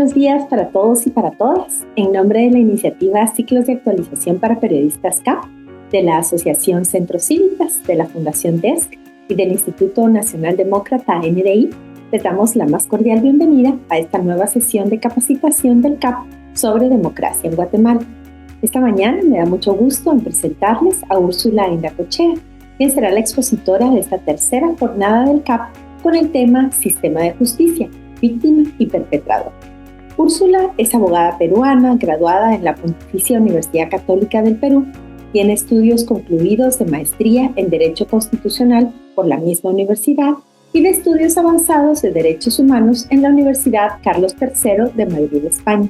buenos días para todos y para todas. En nombre de la iniciativa Ciclos de Actualización para Periodistas CAP, de la Asociación Centros Cívicas, de la Fundación DESC y del Instituto Nacional Demócrata NDI, les damos la más cordial bienvenida a esta nueva sesión de capacitación del CAP sobre democracia en Guatemala. Esta mañana me da mucho gusto en presentarles a Úrsula Indacochea, quien será la expositora de esta tercera jornada del CAP con el tema Sistema de Justicia, Víctima y Perpetrador. Úrsula es abogada peruana, graduada en la Pontificia Universidad Católica del Perú. Tiene estudios concluidos de maestría en Derecho Constitucional por la misma universidad y de estudios avanzados de Derechos Humanos en la Universidad Carlos III de Madrid, España.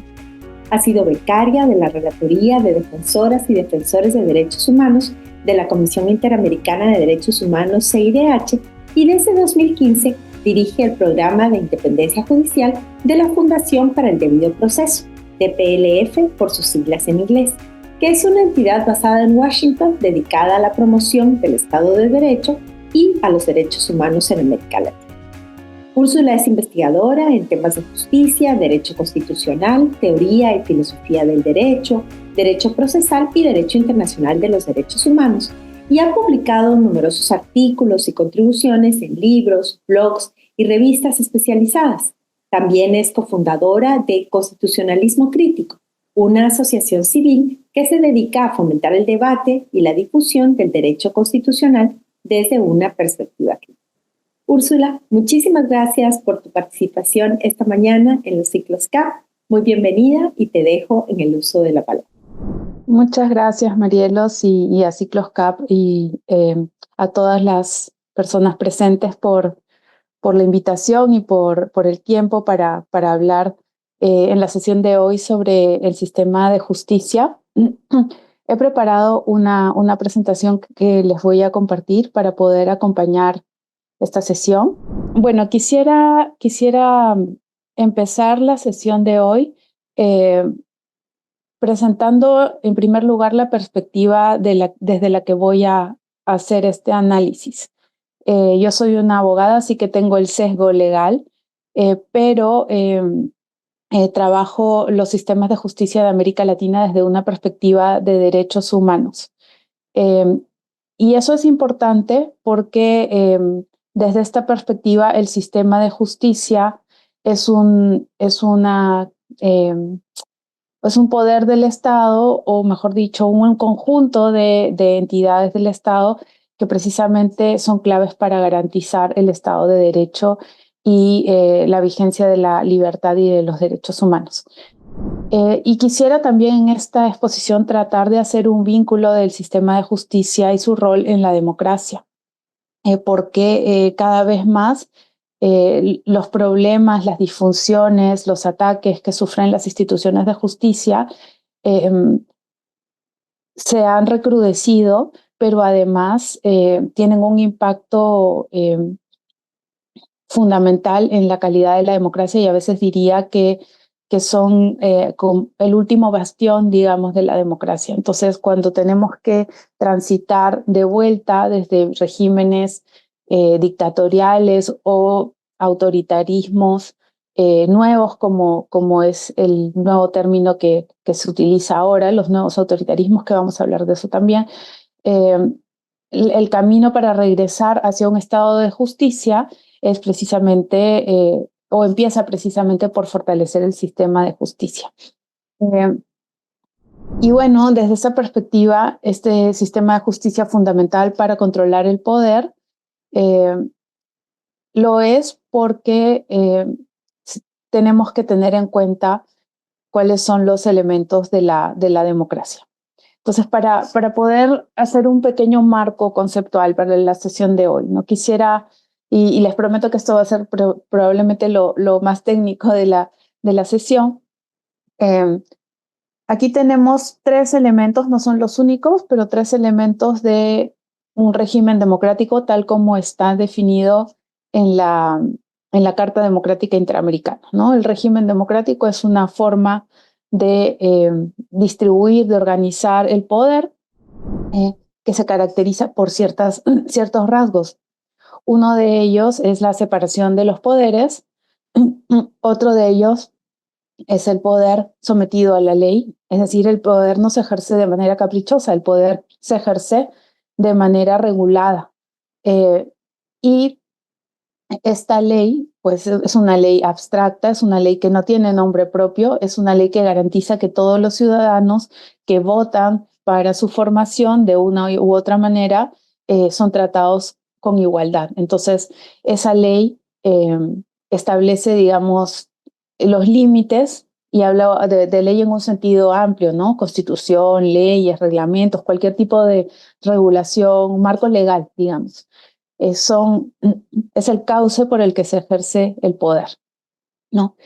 Ha sido becaria de la Relatoría de Defensoras y Defensores de Derechos Humanos de la Comisión Interamericana de Derechos Humanos, CIDH, y desde 2015 dirige el Programa de Independencia Judicial de la Fundación para el Debido Proceso, DPLF por sus siglas en inglés, que es una entidad basada en Washington dedicada a la promoción del Estado de Derecho y a los derechos humanos en América Latina. Úrsula es investigadora en temas de justicia, derecho constitucional, teoría y filosofía del derecho, derecho procesal y derecho internacional de los derechos humanos, y ha publicado numerosos artículos y contribuciones en libros, blogs y revistas especializadas. También es cofundadora de Constitucionalismo Crítico, una asociación civil que se dedica a fomentar el debate y la difusión del derecho constitucional desde una perspectiva crítica. Úrsula, muchísimas gracias por tu participación esta mañana en los ciclos CAP. Muy bienvenida y te dejo en el uso de la palabra. Muchas gracias, Marielos, y a Ciclos CAP y a todas las personas presentes por la invitación y por el tiempo para hablar en la sesión de hoy sobre el sistema de justicia. He preparado una presentación que les voy a compartir para poder acompañar esta sesión. Bueno, quisiera empezar la sesión de hoy presentando en primer lugar la perspectiva desde la que voy a hacer este análisis. Yo soy una abogada, así que tengo el sesgo legal, pero trabajo los sistemas de justicia de América Latina desde una perspectiva de derechos humanos. Y eso es importante porque desde esta perspectiva el sistema de justicia es un poder del Estado, o mejor dicho, un conjunto de entidades del Estado que precisamente son claves para garantizar el Estado de Derecho y la vigencia de la libertad y de los derechos humanos. Y quisiera también en esta exposición tratar de hacer un vínculo del sistema de justicia y su rol en la democracia, porque cada vez más los problemas, las disfunciones, los ataques que sufren las instituciones de justicia se han recrudecido, pero además tienen un impacto fundamental en la calidad de la democracia, y a veces diría que son el último bastión, digamos, de la democracia. Entonces, cuando tenemos que transitar de vuelta desde regímenes dictatoriales o autoritarismos nuevos, como es el nuevo término que se utiliza ahora, los nuevos autoritarismos, que vamos a hablar de eso también, el camino para regresar hacia un estado de justicia es precisamente, o empieza precisamente por fortalecer el sistema de justicia. Y bueno, desde esa perspectiva, este sistema de justicia fundamental para controlar el poder lo es porque tenemos que tener en cuenta cuáles son los elementos de la democracia. Entonces, para poder hacer un pequeño marco conceptual para la sesión de hoy, no quisiera, y les prometo que esto va a ser probablemente lo más técnico de la sesión. Aquí tenemos tres elementos, no son los únicos, pero tres elementos de un régimen democrático tal como está definido en la Carta Democrática Interamericana, ¿no? El régimen democrático es una forma de distribuir, de organizar el poder que se caracteriza por ciertos rasgos. Uno de ellos es la separación de los poderes, otro de ellos es el poder sometido a la ley, es decir, el poder no se ejerce de manera caprichosa, el poder se ejerce de manera regulada. Y esta ley, pues es una ley abstracta, es una ley que no tiene nombre propio, es una ley que garantiza que todos los ciudadanos que votan para su formación de una u otra manera son tratados con igualdad. Entonces, esa ley establece, digamos, los límites y habla de ley en un sentido amplio, ¿no? Constitución, leyes, reglamentos, cualquier tipo de regulación, marco legal, digamos. Es el cauce por el que se ejerce el poder, ¿no?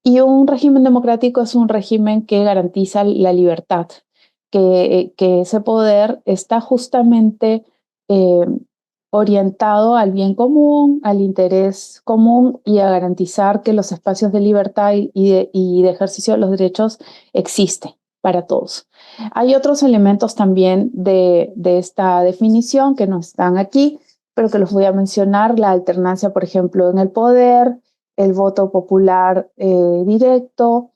Y un régimen democrático es un régimen que garantiza la libertad, que ese poder está justamente eh, orientado al bien común, al interés común y a garantizar que los espacios de libertad y de ejercicio de los derechos existen para todos. Hay otros elementos también de esta definición que no están aquí, pero que los voy a mencionar: la alternancia, por ejemplo, en el poder, el voto popular directo,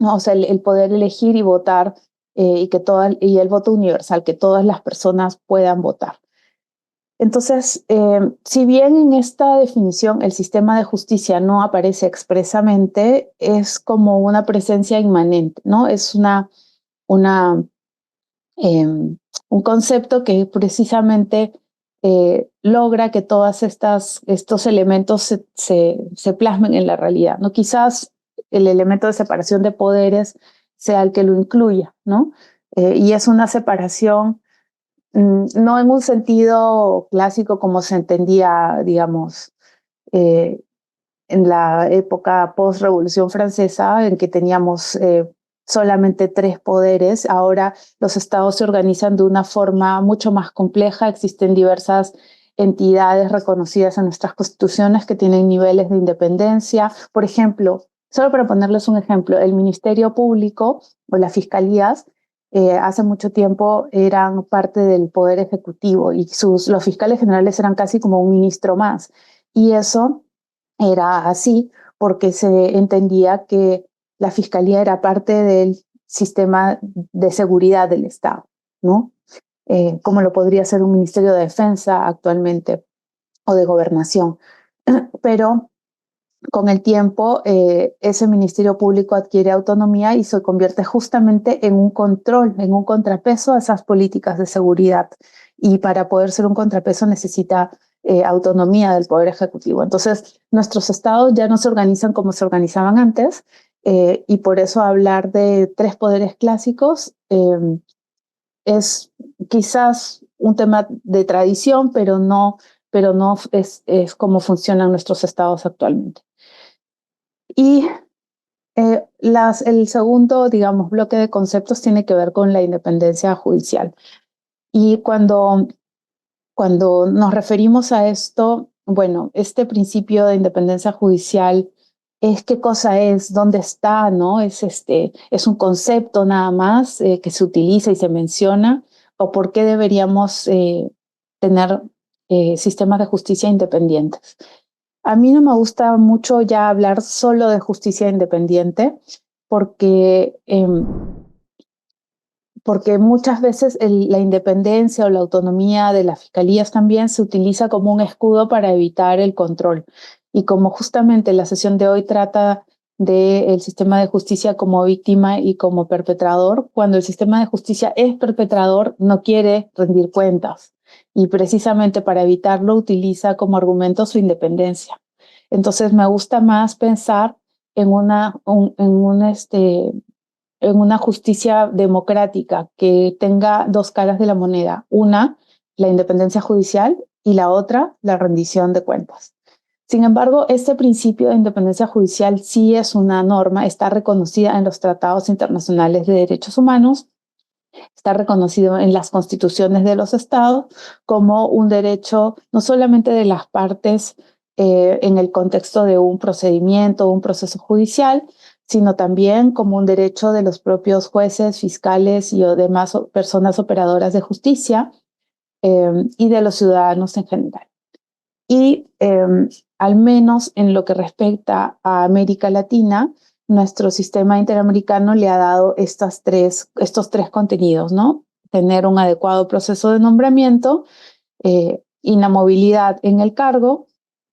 ¿no? O sea, el poder elegir y votar y el voto universal, que todas las personas puedan votar. Entonces, si bien en esta definición el sistema de justicia no aparece expresamente, es como una presencia inmanente, ¿no? Es una, eh, un concepto que precisamente logra que todos estos elementos se plasmen en la realidad, ¿no? Quizás el elemento de separación de poderes sea el que lo incluya, ¿no? Y es una separación no en un sentido clásico como se entendía, digamos, eh, en la época post-Revolución Francesa, en que teníamos solamente 3 poderes. Ahora los estados se organizan de una forma mucho más compleja. Existen diversas entidades reconocidas en nuestras constituciones que tienen niveles de independencia. Por ejemplo, solo para ponerles un ejemplo, el Ministerio Público o las fiscalías hace mucho tiempo eran parte del Poder Ejecutivo y los fiscales generales eran casi como un ministro más. Y eso era así porque se entendía que la fiscalía era parte del sistema de seguridad del Estado, ¿no? Como lo podría ser un ministerio de defensa actualmente o de gobernación. Pero con el tiempo, ese ministerio público adquiere autonomía y se convierte justamente en un control, en un contrapeso a esas políticas de seguridad. Y para poder ser un contrapeso necesita autonomía del Poder Ejecutivo. Entonces, nuestros estados ya no se organizan como se organizaban antes, y por eso hablar de 3 poderes clásicos es quizás un tema de tradición, pero no es como funcionan nuestros estados actualmente. Y el segundo, digamos, bloque de conceptos tiene que ver con la independencia judicial. Y cuando nos referimos a esto, bueno, este principio de independencia judicial es qué cosa es, dónde está, ¿no? Es un concepto nada más que se utiliza y se menciona, o por qué deberíamos tener sistemas de justicia independientes. A mí no me gusta mucho ya hablar solo de justicia independiente porque, porque muchas veces la independencia o la autonomía de las fiscalías también se utiliza como un escudo para evitar el control. Y como justamente la sesión de hoy trata del sistema de justicia como víctima y como perpetrador, cuando el sistema de justicia es perpetrador no quiere rendir cuentas y precisamente para evitarlo utiliza como argumento su independencia. Entonces me gusta más pensar en en una justicia democrática que tenga 2 caras de la moneda. Una, la independencia judicial, y la otra, la rendición de cuentas. Sin embargo, este principio de independencia judicial sí es una norma, está reconocida en los tratados internacionales de derechos humanos, está reconocido en las constituciones de los estados como un derecho no solamente de las partes en el contexto de un procedimiento o un proceso judicial, sino también como un derecho de los propios jueces, fiscales y demás personas operadoras de justicia y de los ciudadanos en general. Y al menos en lo que respecta a América Latina, nuestro sistema interamericano le ha dado estos tres contenidos, ¿no? Tener un adecuado proceso de nombramiento, inamovilidad en el cargo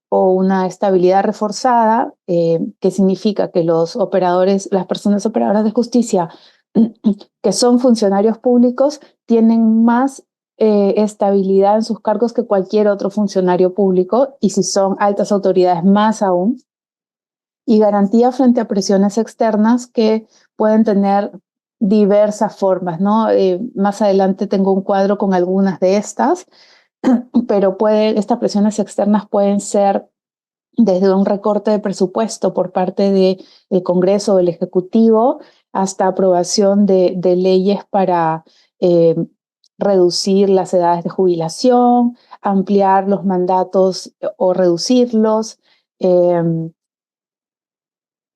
o una estabilidad reforzada, que significa que las personas operadoras de justicia que son funcionarios públicos tienen más estabilidad en sus cargos que cualquier otro funcionario público, y si son altas autoridades más aún, y garantía frente a presiones externas que pueden tener diversas formas, ¿no? Más adelante tengo un cuadro con algunas de estas, pero estas presiones externas pueden ser desde un recorte de presupuesto por parte del Congreso o el Ejecutivo hasta aprobación de leyes para reducir las edades de jubilación, ampliar los mandatos o reducirlos,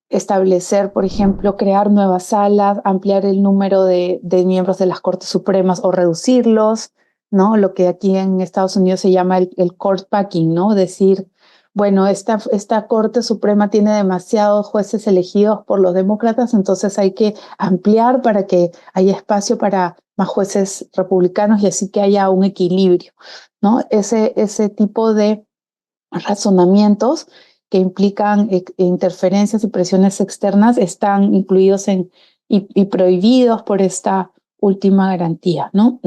establecer, por ejemplo, crear nuevas salas, ampliar el número de miembros de las Cortes Supremas o reducirlos, ¿no? Lo que aquí en Estados Unidos se llama el court packing, ¿no? Decir, bueno, esta Corte Suprema tiene demasiados jueces elegidos por los demócratas, entonces hay que ampliar para que haya espacio para más jueces republicanos y así que haya un equilibrio, ¿no? Ese tipo de razonamientos que implican interferencias y presiones externas están incluidos y prohibidos por esta última garantía, ¿no?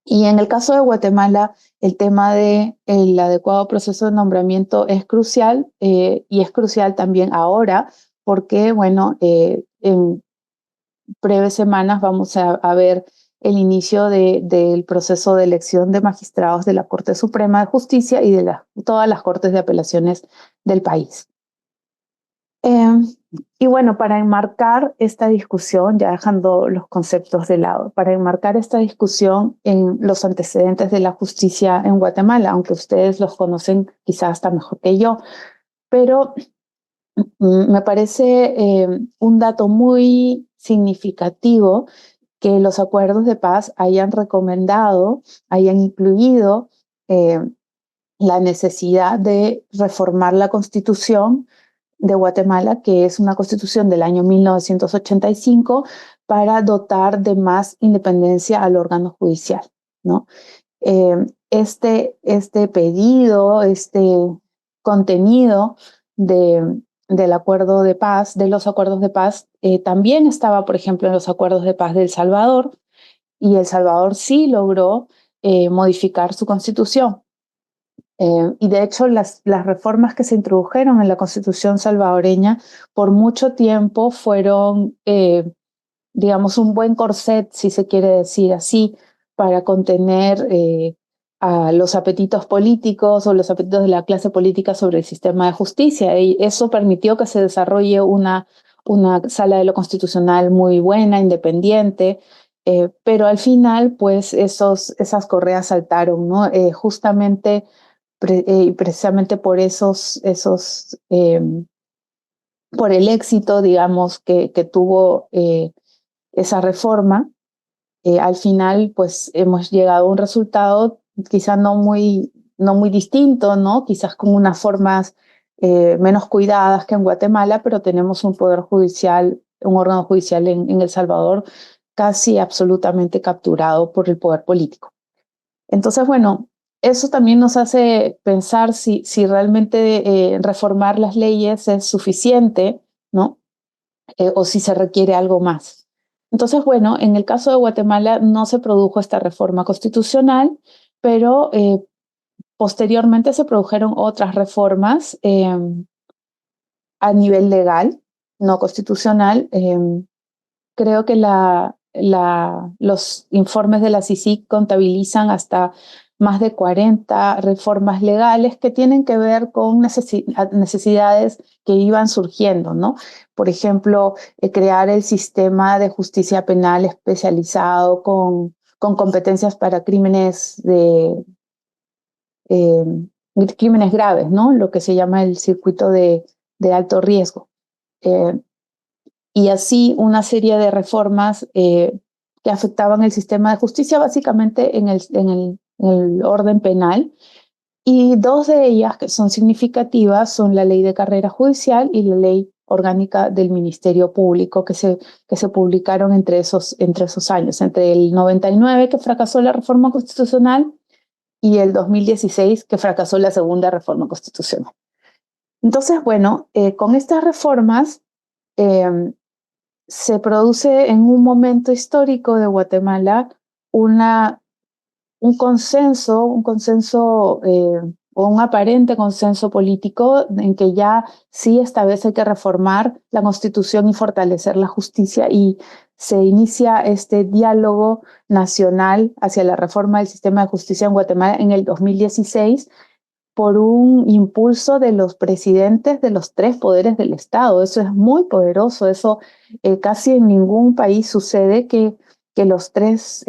Y en el caso de Guatemala, el tema del adecuado proceso de nombramiento es crucial, y es crucial también ahora porque, bueno, en breves semanas vamos a ver el inicio del proceso de elección de magistrados de la Corte Suprema de Justicia y de todas las cortes de apelaciones del país. Y bueno, para enmarcar esta discusión, ya dejando los conceptos de lado, para enmarcar esta discusión en los antecedentes de la justicia en Guatemala, aunque ustedes los conocen quizás hasta mejor que yo, pero me parece un dato muy significativo que los acuerdos de paz hayan recomendado, hayan incluido la necesidad de reformar la Constitución de Guatemala, que es una constitución del año 1985, para dotar de más independencia al órgano judicial, ¿no? Este pedido, este contenido del acuerdo de paz, de los acuerdos de paz, también estaba, por ejemplo, en los acuerdos de paz de El Salvador, y El Salvador sí logró modificar su constitución. Y de hecho las reformas que se introdujeron en la constitución salvadoreña por mucho tiempo fueron, digamos, un buen corset, si se quiere decir así, para contener a los apetitos políticos o los apetitos de la clase política sobre el sistema de justicia. Y eso permitió que se desarrolle una sala de lo constitucional muy buena, independiente, pero al final, pues, esas correas saltaron, ¿no? Justamente precisamente por por el éxito, digamos, que tuvo esa reforma, al final, pues hemos llegado a un resultado quizás no muy distinto, ¿no? Quizás con unas formas menos cuidadas que en Guatemala, pero tenemos un poder judicial, un órgano judicial en El Salvador casi absolutamente capturado por el poder político. Entonces, bueno, eso también nos hace pensar si realmente reformar las leyes es suficiente, ¿no? O si se requiere algo más. Entonces, bueno, en el caso de Guatemala no se produjo esta reforma constitucional, pero posteriormente se produjeron otras reformas a nivel legal, no constitucional. Creo que los informes de la CICIG contabilizan hasta más de 40 reformas legales que tienen que ver con necesidades que iban surgiendo, ¿no? Por ejemplo, crear el sistema de justicia penal especializado con competencias para crímenes crímenes graves, ¿no? Lo que se llama el circuito de alto riesgo. Y así una serie de reformas que afectaban el sistema de justicia, básicamente en el orden penal. Y dos de ellas que son significativas son la ley de carrera judicial y la ley orgánica del Ministerio Público que se publicaron entre esos años, entre el 99 que fracasó la reforma constitucional y el 2016 que fracasó la segunda reforma constitucional. Entonces, bueno, con estas reformas se produce en un momento histórico de Guatemala un consenso o un aparente consenso político en que ya sí esta vez hay que reformar la Constitución y fortalecer la justicia, y se inicia este diálogo nacional hacia la reforma del sistema de justicia en Guatemala en el 2016 por un impulso de los presidentes de los 3 poderes del Estado. Eso es muy poderoso, eso casi en ningún país sucede que los 3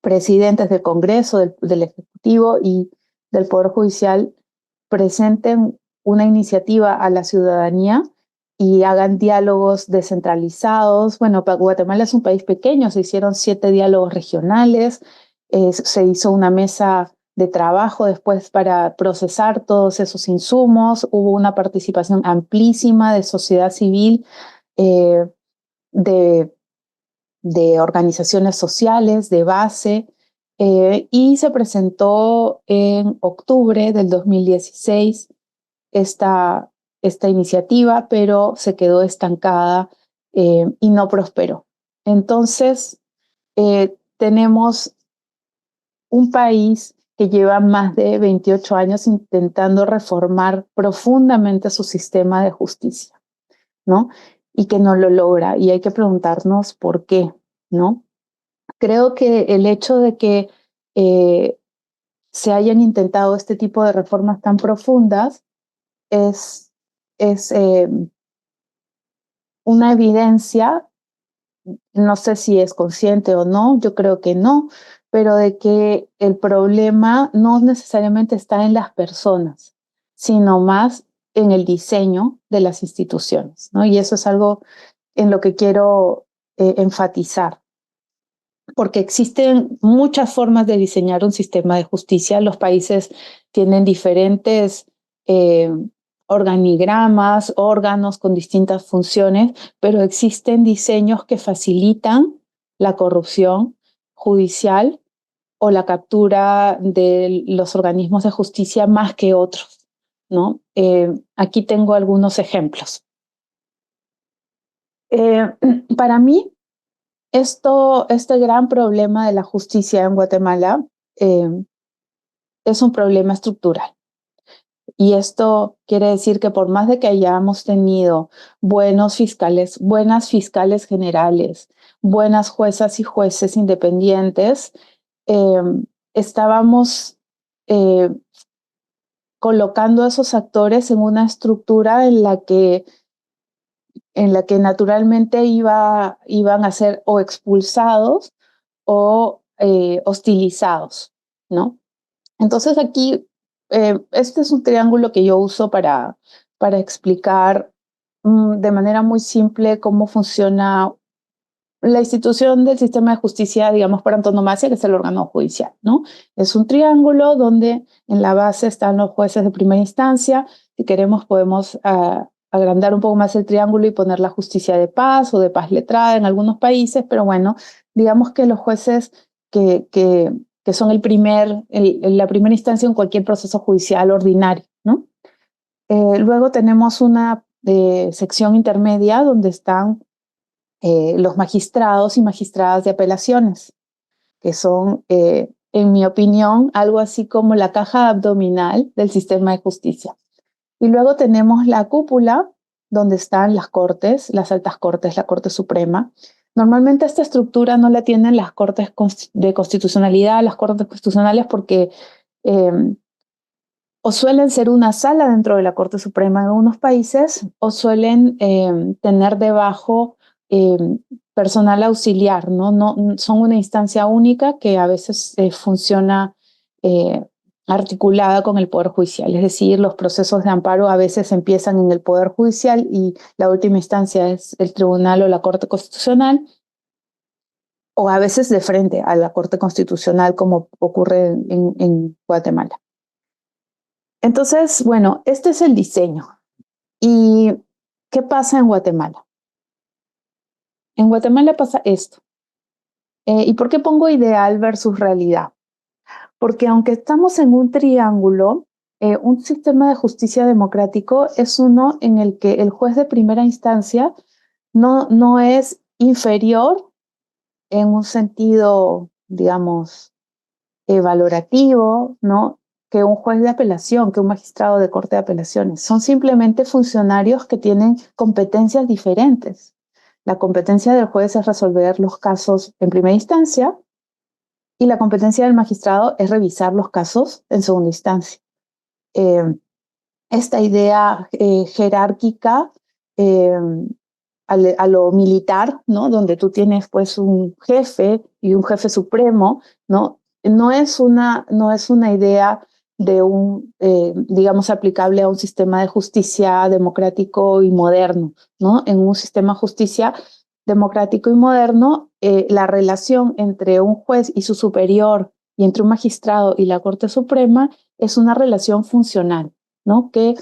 presidentes del Congreso, del Ejecutivo y del Poder Judicial presenten una iniciativa a la ciudadanía y hagan diálogos descentralizados. Bueno, Guatemala es un país pequeño, se hicieron 7 diálogos regionales, se hizo una mesa de trabajo después para procesar todos esos insumos, hubo una participación amplísima de sociedad civil, de organizaciones sociales de base, y se presentó en octubre del 2016 esta iniciativa, pero se quedó estancada y no prosperó. Entonces, tenemos un país que lleva más de 28 años intentando reformar profundamente su sistema de justicia, ¿no? Y que no lo logra, y hay que preguntarnos por qué, ¿no? Creo que el hecho de que se hayan intentado este tipo de reformas tan profundas es una evidencia, no sé si es consciente o no, yo creo que no, pero de que el problema no necesariamente está en las personas, sino más en el diseño de las instituciones, ¿no? Y eso es algo en lo que quiero enfatizar, porque existen muchas formas de diseñar un sistema de justicia. Los países tienen diferentes organigramas, órganos con distintas funciones, pero existen diseños que facilitan la corrupción judicial o la captura de los organismos de justicia más que otros, ¿no? Aquí tengo algunos ejemplos. Para mí, este gran problema de la justicia en Guatemala es un problema estructural. Y esto quiere decir que por más de que hayamos tenido buenos fiscales, buenas fiscales generales, buenas juezas y jueces independientes, estábamos colocando a esos actores en una estructura en la que naturalmente iban a ser o expulsados o hostilizados, ¿no? Entonces aquí, este es un triángulo que yo uso para explicar de manera muy simple cómo funciona la institución del sistema de justicia, digamos, por antonomasia, que es el órgano judicial, ¿no? Es un triángulo donde en la base están los jueces de primera instancia. Si queremos podemos agrandar un poco más el triángulo y poner la justicia de paz o de paz letrada en algunos países, pero bueno, digamos que los jueces que son la primera instancia en cualquier proceso judicial ordinario, ¿no? Luego tenemos una sección intermedia donde están los magistrados y magistradas de apelaciones, que son, en mi opinión, algo así como la caja abdominal del sistema de justicia. Y luego tenemos la cúpula, donde están las cortes, las altas cortes, la Corte Suprema. Normalmente esta estructura no la tienen las cortes de constitucionalidad, las cortes constitucionales, porque o suelen ser una sala dentro de la Corte Suprema en algunos países, o suelen tener debajo personal auxiliar, ¿no? No son una instancia única que a veces funciona articulada con el Poder Judicial. Es decir, los procesos de amparo a veces empiezan en el Poder Judicial y la última instancia es el Tribunal o la Corte Constitucional, o a veces de frente a la Corte Constitucional, como ocurre en Guatemala. Entonces, bueno, este es el diseño. Y ¿Qué pasa en Guatemala? En Guatemala pasa esto. ¿Y por qué pongo ideal versus realidad? Porque aunque estamos en un triángulo, un sistema de justicia democrático es uno en el que el juez de primera instancia no es inferior en un sentido, digamos, valorativo, ¿no? Que un juez de apelación, que un magistrado de corte de apelaciones. Son simplemente funcionarios que tienen competencias diferentes. La competencia del juez es resolver los casos en primera instancia y la competencia del magistrado es revisar los casos en segunda instancia. Esta idea jerárquica eh, a lo militar, ¿no? Donde tú tienes pues un jefe y un jefe supremo, ¿no? No es una idea de digamos, aplicable a un sistema de justicia democrático y moderno, ¿no? En un sistema de justicia democrático y moderno, la relación entre un juez y su superior y entre un magistrado y la Corte Suprema es una relación funcional, ¿no? Que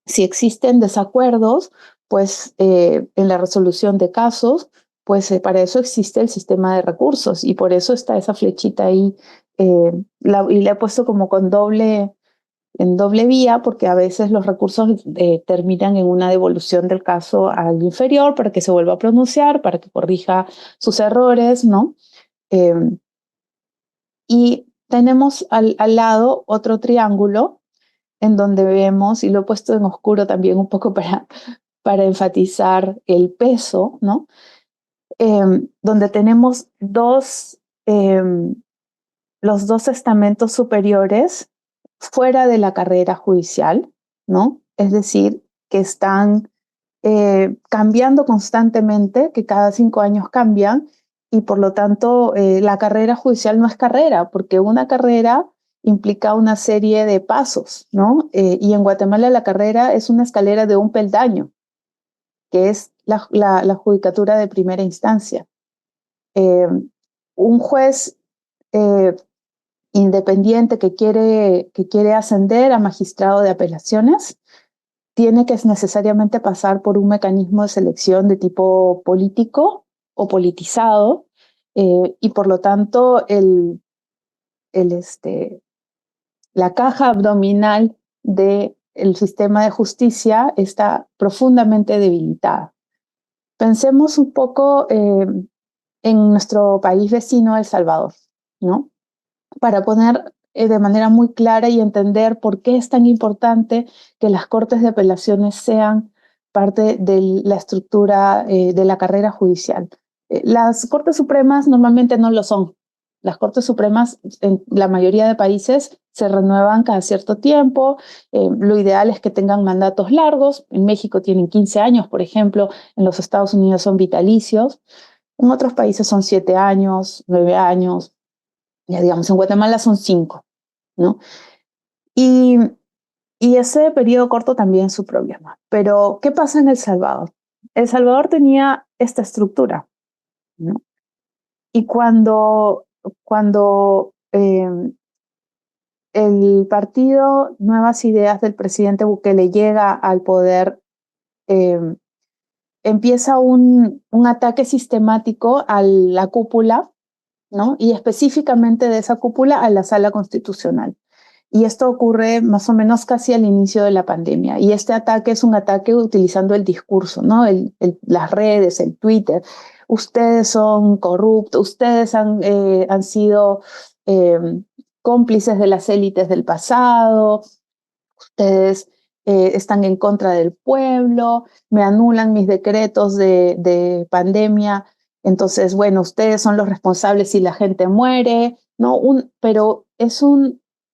si existen desacuerdos, pues en la resolución de casos, pues para eso existe el sistema de recursos y por eso está esa flechita ahí y la he puesto como en doble vía porque a veces los recursos terminan en una devolución del caso al inferior para que se vuelva a pronunciar, para que corrija sus errores, ¿no? Eh, y tenemos al lado otro triángulo en donde vemos, y lo he puesto en oscuro también un poco para enfatizar el peso, ¿no? Donde tenemos los dos estamentos superiores fuera de la carrera judicial, ¿no? Es decir, que están cambiando constantemente, que cada 5 años cambian, y por lo tanto la carrera judicial no es carrera, porque una carrera implica una serie de pasos, ¿no? Y en Guatemala la carrera es una escalera de un peldaño, que es la judicatura de primera instancia. Un juez eh, independiente que quiere ascender a magistrado de apelaciones tiene que necesariamente pasar por un mecanismo de selección de tipo político o politizado, y por lo tanto la caja abdominal del sistema de justicia está profundamente debilitada. Pensemos un poco en nuestro país vecino, El Salvador, ¿no? Para poner de manera muy clara y entender por qué es tan importante que las cortes de apelaciones sean parte de la estructura de la carrera judicial. Las cortes supremas normalmente no lo son. Las cortes supremas en la mayoría de países se renuevan cada cierto tiempo. Lo ideal es que tengan mandatos largos. En México tienen 15 años, por ejemplo. En los Estados Unidos son vitalicios. En otros países son 7 años, 9 años. Ya digamos, en Guatemala son 5, ¿no? Y, y ese periodo corto también es su problema. Pero, ¿qué pasa en El Salvador? El Salvador tenía esta estructura, ¿no? Y cuando el partido Nuevas Ideas del presidente Bukele llega al poder, eh, empieza un ataque sistemático a la cúpula, ¿no? Y específicamente de esa cúpula a la sala constitucional. Y esto ocurre más o menos casi al inicio de la pandemia. Y este ataque es un ataque utilizando el discurso, ¿no? Las redes, el Twitter. Ustedes son corruptos, ustedes han sido eh, cómplices de las élites del pasado, ustedes están en contra del pueblo, me anulan mis decretos de pandemia, entonces, bueno, ustedes son los responsables si la gente muere, ¿no? Pero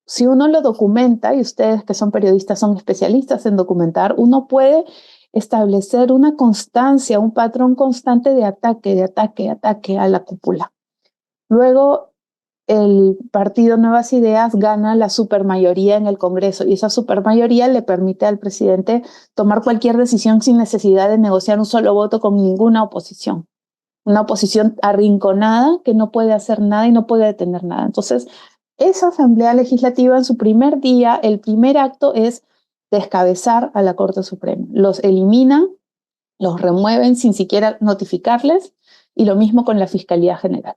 si uno lo documenta, y ustedes que son periodistas son especialistas en documentar, uno puede establecer una constancia, un patrón constante de ataque a la cúpula. Luego, el partido Nuevas Ideas gana la supermayoría en el Congreso y esa supermayoría le permite al presidente tomar cualquier decisión sin necesidad de negociar un solo voto con ninguna oposición. Una oposición arrinconada que no puede hacer nada y no puede detener nada. Entonces, esa Asamblea Legislativa en su primer día, el primer acto es descabezar a la Corte Suprema. Los eliminan Los remueven sin siquiera notificarles, y lo mismo con la Fiscalía General.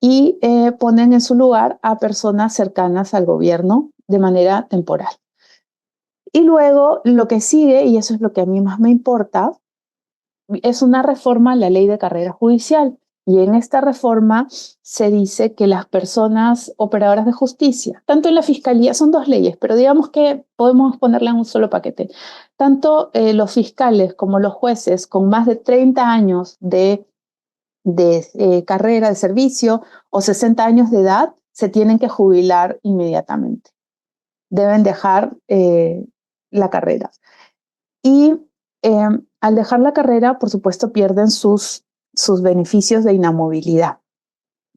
Y ponen en su lugar a personas cercanas al gobierno de manera temporal. Y luego lo que sigue, y eso es lo que a mí más me importa, es una reforma a la ley de carrera judicial. Y en esta reforma se dice que las personas operadoras de justicia, tanto en la fiscalía, son dos leyes, pero digamos que podemos ponerla en un solo paquete, tanto los fiscales como los jueces con más de 30 años de carrera de servicio o 60 años de edad se tienen que jubilar inmediatamente. Deben dejar la carrera. Y al dejar la carrera, por supuesto, pierden sus beneficios de inamovilidad.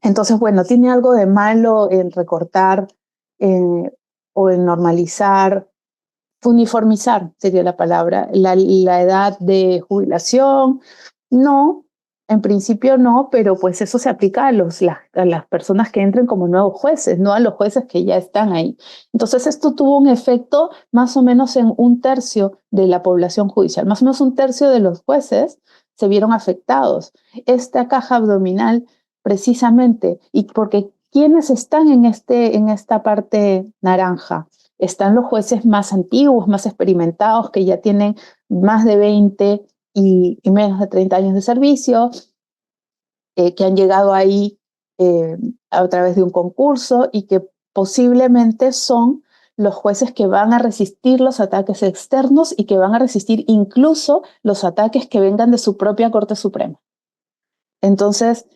Entonces, bueno, tiene algo de malo en recortar o en normalizar, uniformizar sería la palabra, la edad de jubilación. No, en principio no, pero pues eso se aplica a las personas que entren como nuevos jueces, no a los jueces que ya están ahí. Entonces esto tuvo un efecto más o menos en 1/3 de la población judicial, más o menos 1/3 de los jueces se vieron afectados. Esta caja abdominal, precisamente, y porque ¿quiénes están en esta parte naranja? Están los jueces más antiguos, más experimentados, que ya tienen más de 20 y menos de 30 años de servicio, que han llegado ahí a través de un concurso y que posiblemente son los jueces que van a resistir los ataques externos y que van a resistir incluso los ataques que vengan de su propia Corte Suprema. Entonces,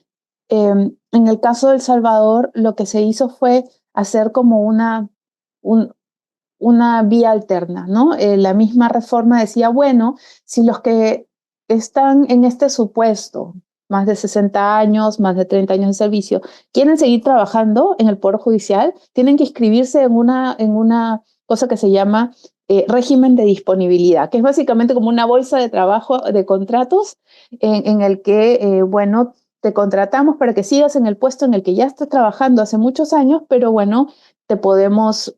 en el caso de El Salvador, lo que se hizo fue hacer como una vía alterna, ¿no? La misma reforma decía, bueno, si los que están en este supuesto, más de 60 años, más de 30 años de servicio, quieren seguir trabajando en el Poder Judicial, tienen que inscribirse en una cosa que se llama régimen de disponibilidad, que es básicamente como una bolsa de trabajo de contratos en el que, bueno, te contratamos para que sigas en el puesto en el que ya estás trabajando hace muchos años, pero bueno, te podemos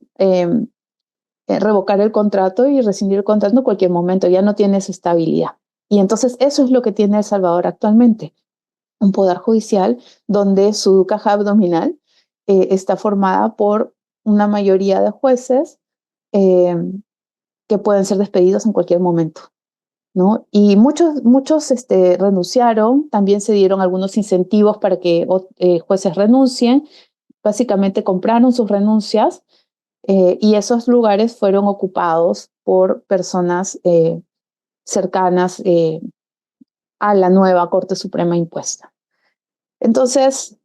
revocar el contrato y rescindir el contrato en cualquier momento, ya no tienes estabilidad. Y entonces eso es lo que tiene El Salvador actualmente, un poder judicial donde su caja abdominal está formada por una mayoría de jueces eh, que pueden ser despedidos en cualquier momento, ¿no? Y muchos renunciaron, también se dieron algunos incentivos para que jueces renuncien, básicamente compraron sus renuncias y esos lugares fueron ocupados por personas cercanas a la nueva Corte Suprema impuesta. Entonces,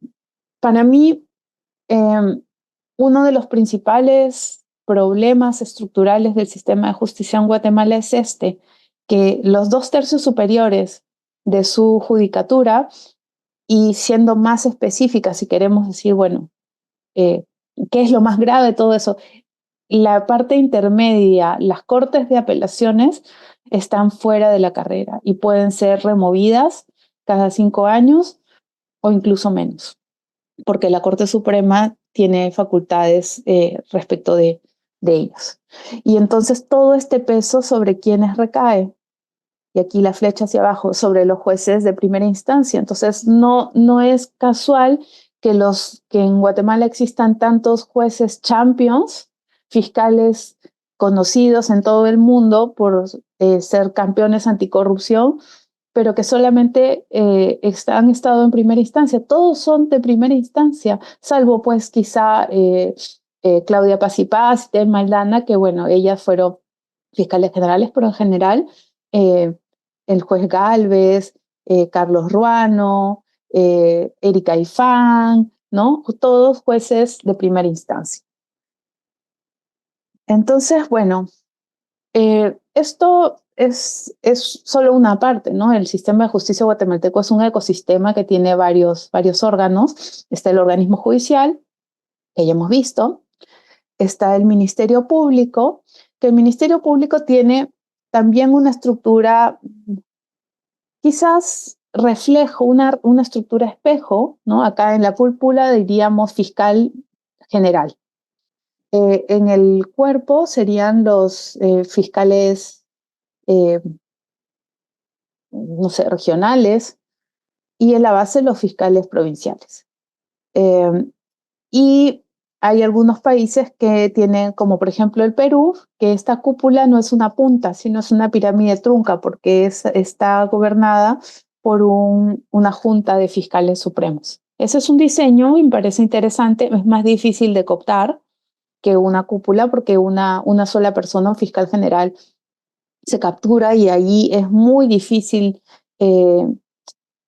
para mí, uno de los principales problemas estructurales del sistema de justicia en Guatemala es que los 2/3 superiores de su judicatura, y siendo más específica, si queremos decir, bueno, ¿qué es lo más grave de todo eso? La parte intermedia, las cortes de apelaciones, están fuera de la carrera y pueden ser removidas cada 5 años o incluso menos, porque la Corte Suprema tiene facultades respecto de ellos. Y entonces todo este peso, ¿sobre quiénes recae? Y aquí la flecha hacia abajo, sobre los jueces de primera instancia. Entonces no es casual que en Guatemala existan tantos jueces champions, fiscales conocidos en todo el mundo por ser campeones anticorrupción, pero que solamente han estado en primera instancia. Todos son de primera instancia, salvo pues quizá Claudia Paz y Paz, Tel Maldana, que bueno, ellas fueron fiscales generales, pero en general el juez Gálvez, Carlos Ruano, Erika Ifán, ¿no? Todos jueces de primera instancia. Entonces, bueno, esto es solo una parte, ¿no? El sistema de justicia guatemalteco es un ecosistema que tiene varios órganos. Está el organismo judicial, que ya hemos visto. Está el Ministerio Público, que el Ministerio Público tiene también una estructura, quizás reflejo, una estructura espejo, ¿no? Acá en la púrpura diríamos fiscal general. En el cuerpo serían los fiscales no sé, regionales, y en la base los fiscales provinciales. Y hay algunos países que tienen, como por ejemplo el Perú, que esta cúpula no es una punta, sino es una pirámide trunca, porque está gobernada por una junta de fiscales supremos. Ese es un diseño y me parece interesante, es más difícil de cooptar que una cúpula, porque una sola persona, un fiscal general, se captura y ahí es muy difícil,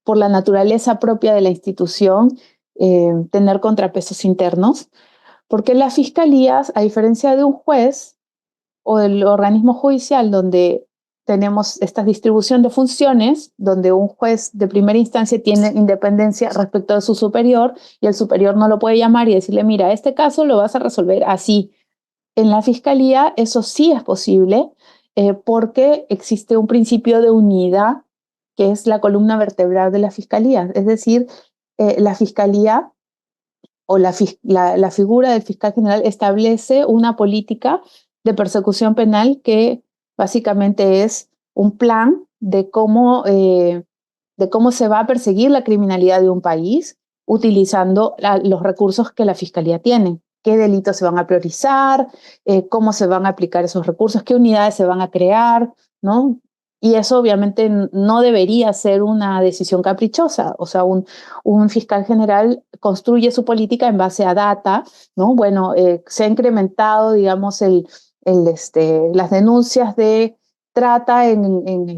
por la naturaleza propia de la institución, tener contrapesos internos, porque las fiscalías, a diferencia de un juez o del organismo judicial, donde tenemos esta distribución de funciones, donde un juez de primera instancia tiene independencia respecto de su superior y el superior no lo puede llamar y decirle, mira, este caso lo vas a resolver así. En la fiscalía eso sí es posible, porque existe un principio de unidad que es la columna vertebral de la fiscalía. Es decir, la fiscalía o la figura del fiscal general establece una política de persecución penal que básicamente es un plan de cómo se va a perseguir la criminalidad de un país utilizando los recursos que la fiscalía tiene. Qué delitos se van a priorizar, cómo se van a aplicar esos recursos, qué unidades se van a crear, ¿no? Y eso obviamente no debería ser una decisión caprichosa. O sea, un fiscal general construye su política en base a data, ¿no? Bueno, se ha incrementado, digamos, las denuncias de trata en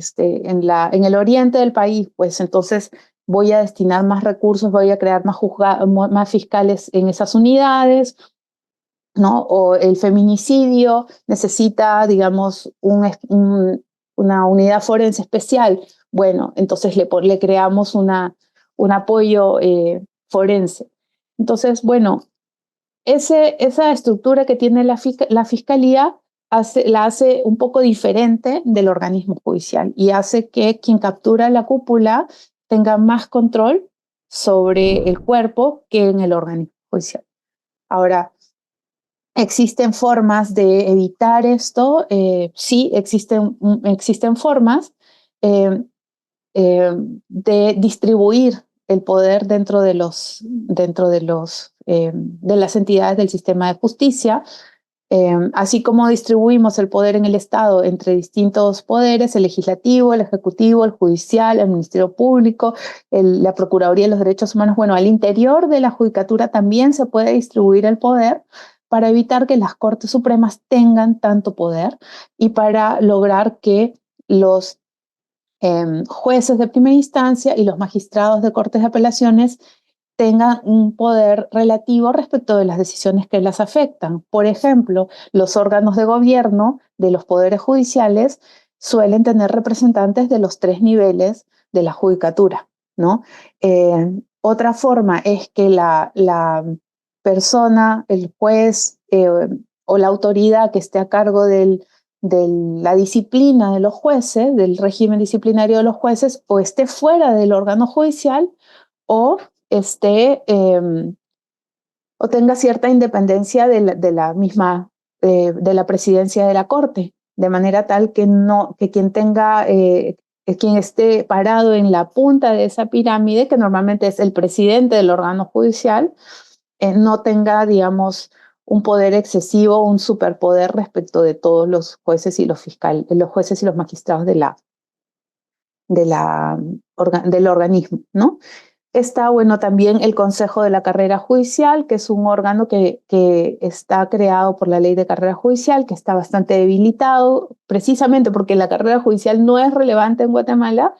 el oriente del país, pues entonces voy a destinar más recursos, voy a crear más fiscales en esas unidades, ¿no? O el feminicidio necesita, digamos, una unidad forense especial. Bueno, entonces le creamos un apoyo forense. Entonces, bueno, esa estructura que tiene la fiscalía la hace un poco diferente del organismo judicial y hace que quien captura la cúpula tenga más control sobre el cuerpo que en el organismo judicial. Ahora, ¿existen formas de evitar esto? Sí, existen formas eh, de distribuir el poder dentro de las entidades del sistema de justicia, así como distribuimos el poder en el Estado entre distintos poderes, el legislativo, el ejecutivo, el judicial, el Ministerio Público, la Procuraduría de los Derechos Humanos. Bueno, al interior de la judicatura también se puede distribuir el poder para evitar que las Cortes Supremas tengan tanto poder y para lograr que los jueces de primera instancia y los magistrados de cortes de apelaciones tengan un poder relativo respecto de las decisiones que las afectan. Por ejemplo, los órganos de gobierno de los poderes judiciales suelen tener representantes de los 3 niveles de la judicatura, ¿no? Otra forma es que la persona, el juez o la autoridad que esté a cargo de la disciplina de los jueces, del régimen disciplinario de los jueces, o esté fuera del órgano judicial o o tenga cierta independencia de la misma, de la presidencia de la Corte, de manera tal que quien esté parado en la punta de esa pirámide, que normalmente es el presidente del órgano judicial, no tenga, digamos, un poder excesivo, un superpoder respecto de todos los jueces y los fiscales, los jueces y los magistrados del organismo, ¿no? Está, bueno, también el Consejo de la Carrera Judicial, que es un órgano que está creado por la Ley de Carrera Judicial, que está bastante debilitado, precisamente porque la carrera judicial no es relevante en Guatemala,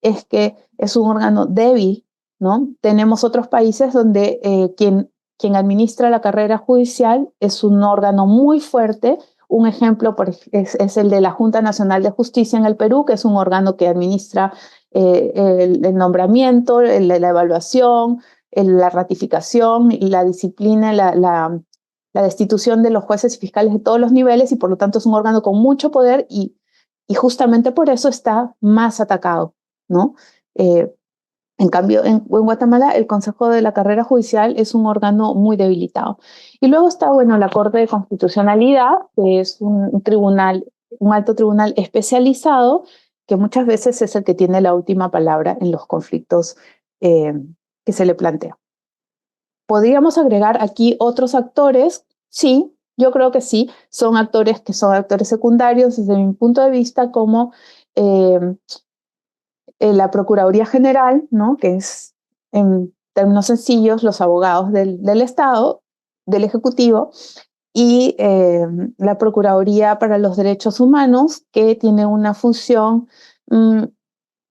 es que es un órgano débil, ¿no? Tenemos otros países donde quien administra la carrera judicial es un órgano muy fuerte. Un ejemplo es el de la Junta Nacional de Justicia en el Perú, que es un órgano que administra el nombramiento, la evaluación, la ratificación, la disciplina, la destitución de los jueces y fiscales de todos los niveles, y por lo tanto es un órgano con mucho poder y justamente por eso está más atacado, ¿no? En cambio, en Guatemala, el Consejo de la Carrera Judicial es un órgano muy debilitado. Y luego está, bueno, la Corte de Constitucionalidad, que es un alto tribunal especializado que muchas veces es el que tiene la última palabra en los conflictos que se le plantean. ¿Podríamos agregar aquí otros actores? Sí, yo creo que sí. Son actores que son actores secundarios desde mi punto de vista, como la Procuraduría General, ¿no? Que es, en términos sencillos, los abogados del Estado, del Ejecutivo, y la Procuraduría para los Derechos Humanos, que tiene una función,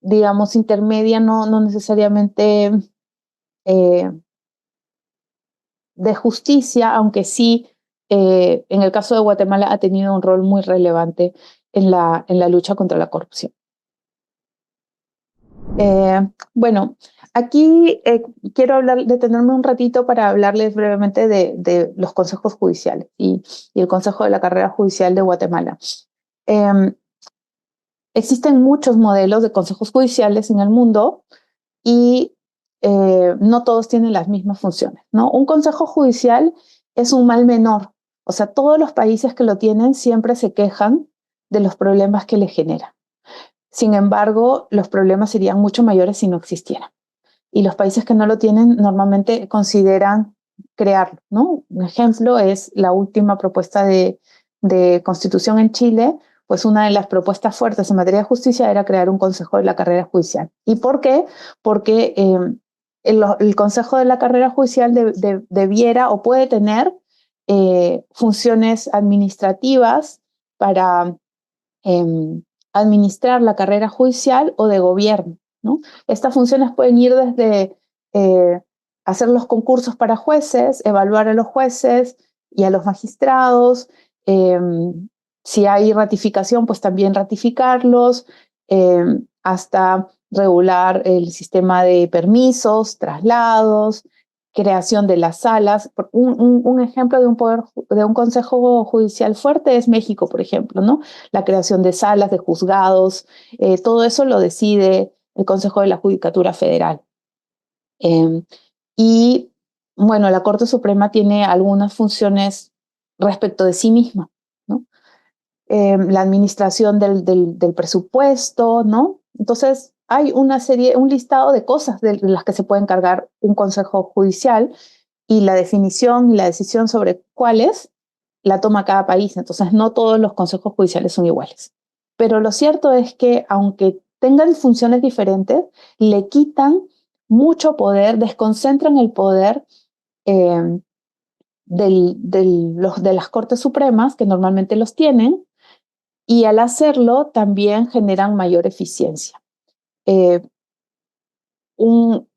digamos, intermedia, no necesariamente de justicia, aunque sí, en el caso de Guatemala ha tenido un rol muy relevante en la lucha contra la corrupción. Bueno, aquí quiero detenerme un ratito para hablarles brevemente de los consejos judiciales y el Consejo de la Carrera Judicial de Guatemala. Existen muchos modelos de consejos judiciales en el mundo y no todos tienen las mismas funciones, ¿no? Un consejo judicial es un mal menor. O sea, todos los países que lo tienen siempre se quejan de los problemas que le genera. Sin embargo, los problemas serían mucho mayores si no existieran. Y los países que no lo tienen normalmente consideran crearlo, ¿no? Un ejemplo es la última propuesta de constitución en Chile. Pues una de las propuestas fuertes en materia de justicia era crear un consejo de la carrera judicial. ¿Y por qué? Porque el consejo de la carrera judicial debiera o puede tener funciones administrativas para administrar la carrera judicial o de gobierno, ¿no? Estas funciones pueden ir desde hacer los concursos para jueces, evaluar a los jueces y a los magistrados, si hay ratificación, pues también ratificarlos, hasta regular el sistema de permisos, traslados, creación de las salas. Un ejemplo de un consejo judicial fuerte es México, por ejemplo, ¿no? La creación de salas, de juzgados, todo eso lo decide el Consejo de la Judicatura Federal. Y bueno, la Corte Suprema tiene algunas funciones respecto de sí misma, ¿no? La administración del presupuesto, ¿no? Entonces, hay un listado de cosas de las que se puede encargar un consejo judicial y la definición y la decisión sobre cuáles la toma cada país. Entonces, no todos los consejos judiciales son iguales. Pero lo cierto es que, aunque tengan funciones diferentes, le quitan mucho poder, desconcentran el poder de las Cortes Supremas, que normalmente los tienen, y al hacerlo también generan mayor eficiencia.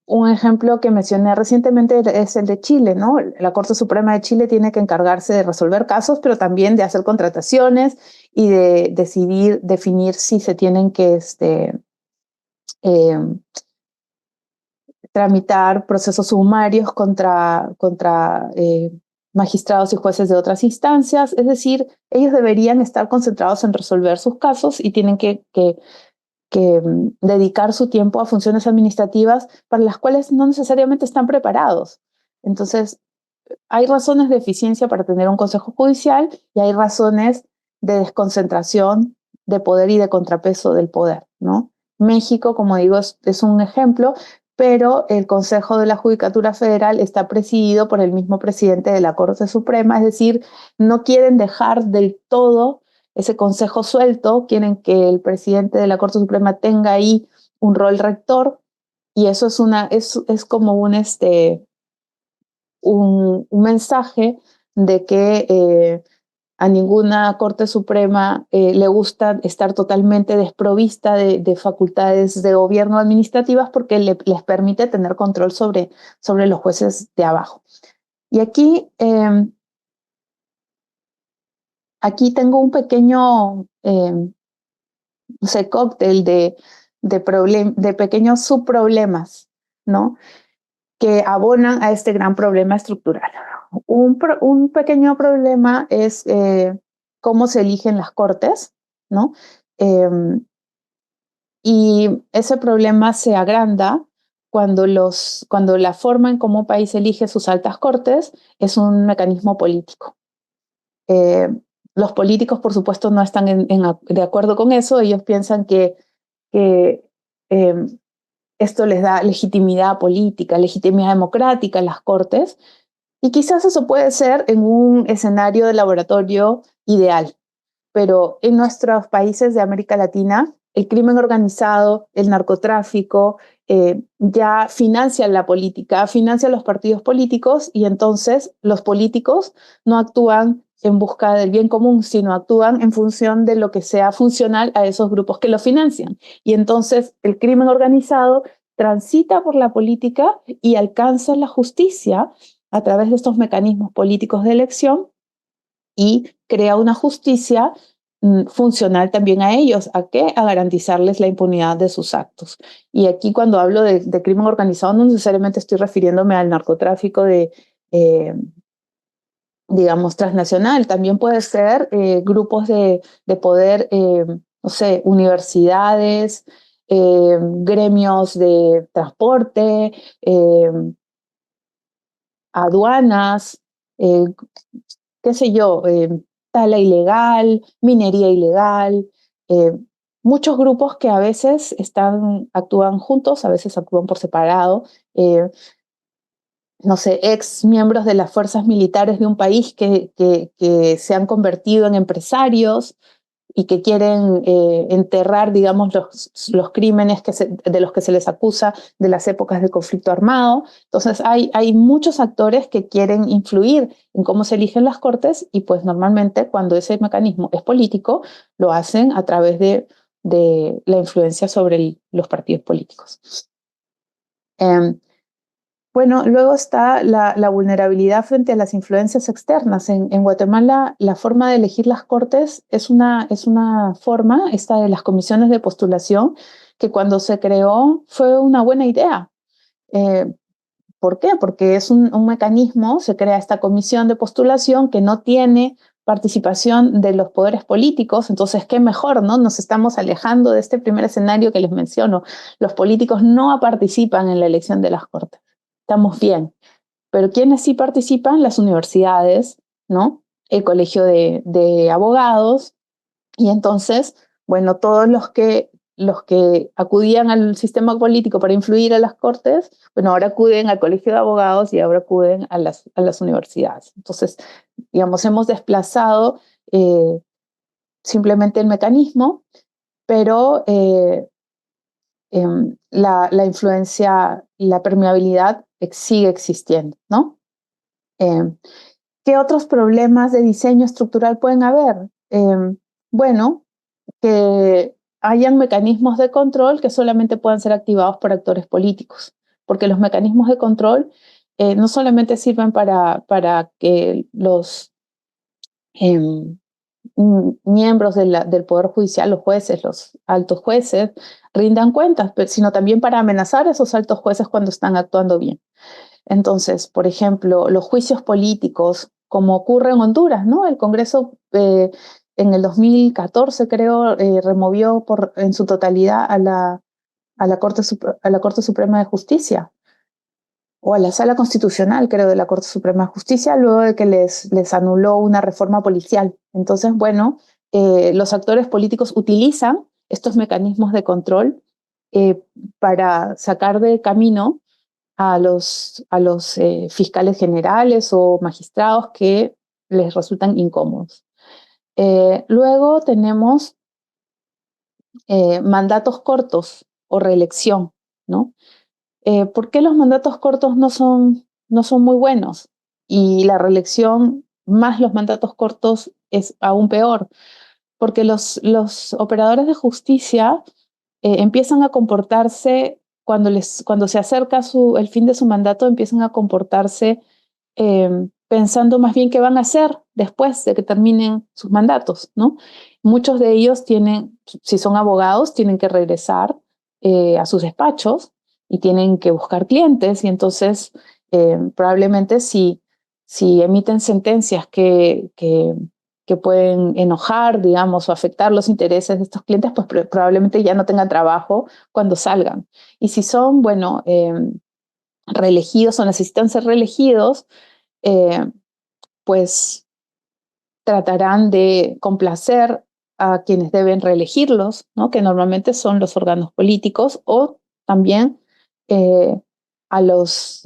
Un ejemplo que mencioné recientemente es el de Chile, ¿no? La Corte Suprema de Chile tiene que encargarse de resolver casos, pero también de hacer contrataciones y de definir si se tienen que tramitar procesos sumarios contra magistrados y jueces de otras instancias. Es decir, ellos deberían estar concentrados en resolver sus casos y tienen que dedicar su tiempo a funciones administrativas para las cuales no necesariamente están preparados. Entonces, hay razones de eficiencia para tener un consejo judicial y hay razones de desconcentración de poder y de contrapeso del poder, ¿no? México, como digo, es un ejemplo, pero el Consejo de la Judicatura Federal está presidido por el mismo presidente de la Corte Suprema, es decir, no quieren dejar del todo ese consejo suelto, quieren que el presidente de la Corte Suprema tenga ahí un rol rector, y eso es como un mensaje de que a ninguna Corte Suprema le gusta estar totalmente desprovista de facultades de gobierno administrativas porque les permite tener control sobre los jueces de abajo. Y aquí tengo un pequeño cóctel de pequeños subproblemas, ¿no? Que abonan a este gran problema estructural. Un pequeño problema es cómo se eligen las cortes, ¿no? Y ese problema se agranda cuando la forma en cómo un país elige sus altas cortes es un mecanismo político. Los políticos, por supuesto, no están de acuerdo con eso. Ellos piensan que que esto les da legitimidad política, legitimidad democrática a las cortes, y quizás eso puede ser en un escenario de laboratorio ideal, pero en nuestros países de América Latina, el crimen organizado, el narcotráfico, ya financian la política, financian los partidos políticos, y entonces los políticos no actúan en busca del bien común, sino actúan en función de lo que sea funcional a esos grupos que lo financian. Y entonces el crimen organizado transita por la política y alcanza la justicia a través de estos mecanismos políticos de elección, y crea una justicia funcional también a ellos. ¿A qué? A garantizarles la impunidad de sus actos. Y aquí, cuando hablo de crimen organizado, no necesariamente estoy refiriéndome al narcotráfico digamos, transnacional. También puede ser grupos de poder, no sé, universidades, gremios de transporte, aduanas, eh, qué sé yo, tala ilegal, minería ilegal, eh, muchos grupos que a veces actúan juntos, a veces actúan por separado. No sé, ex miembros de las fuerzas militares de un país que se han convertido en empresarios y que quieren enterrar, digamos, los crímenes de los que se les acusa de las épocas de conflicto armado. Entonces hay muchos actores que quieren influir en cómo se eligen las cortes, y pues normalmente, cuando ese mecanismo es político, lo hacen a través de la influencia sobre los partidos políticos. Bueno, luego está la vulnerabilidad frente a las influencias externas. En Guatemala, la forma de elegir las cortes es una forma, esta de las comisiones de postulación, que cuando se creó fue una buena idea. ¿Por qué? Porque es un mecanismo, se crea esta comisión de postulación que no tiene participación de los poderes políticos. Entonces, qué mejor, ¿no? Nos estamos alejando de este primer escenario que les menciono. Los políticos no participan en la elección de las cortes. Estamos bien. Pero ¿quiénes sí participan? Las universidades, ¿no? El colegio de abogados. Y entonces, bueno, todos los que acudían al sistema político para influir a las cortes, bueno, ahora acuden al colegio de abogados y ahora acuden a las universidades. Entonces, digamos, hemos desplazado simplemente el mecanismo, pero la influencia y la permeabilidad sigue existiendo, ¿no? ¿Qué otros problemas de diseño estructural pueden haber? Bueno, que hayan mecanismos de control que solamente puedan ser activados por actores políticos, porque los mecanismos de control no solamente sirven para que los miembros del Poder Judicial, los jueces, los altos jueces, rindan cuentas, sino también para amenazar a esos altos jueces cuando están actuando bien. Entonces, por ejemplo, los juicios políticos, como ocurre en Honduras, ¿no? El Congreso en el 2014, creo, removió en su totalidad a la Corte Suprema de Justicia, o a la Sala Constitucional, creo, de la Corte Suprema de Justicia, luego de que les anuló una reforma policial. Entonces, bueno, los actores políticos utilizan estos mecanismos de control eh, para sacar de camino a los fiscales generales o magistrados que les resultan incómodos. Luego tenemos mandatos cortos o reelección, ¿no? ¿Por qué los mandatos cortos no son muy buenos? Y la reelección más los mandatos cortos es aún peor, porque los operadores de justicia empiezan a comportarse, cuando se acerca el fin de su mandato, empiezan a comportarse pensando más bien qué van a hacer después de que terminen sus mandatos, ¿no? Muchos de ellos si son abogados, tienen que regresar a sus despachos y tienen que buscar clientes, y entonces probablemente si emiten sentencias que pueden enojar, digamos, o afectar los intereses de estos clientes, pues probablemente ya no tengan trabajo cuando salgan. Y si son, bueno, reelegidos o necesitan ser reelegidos, pues tratarán de complacer a quienes deben reelegirlos, ¿no? Que normalmente son los órganos políticos, o también a las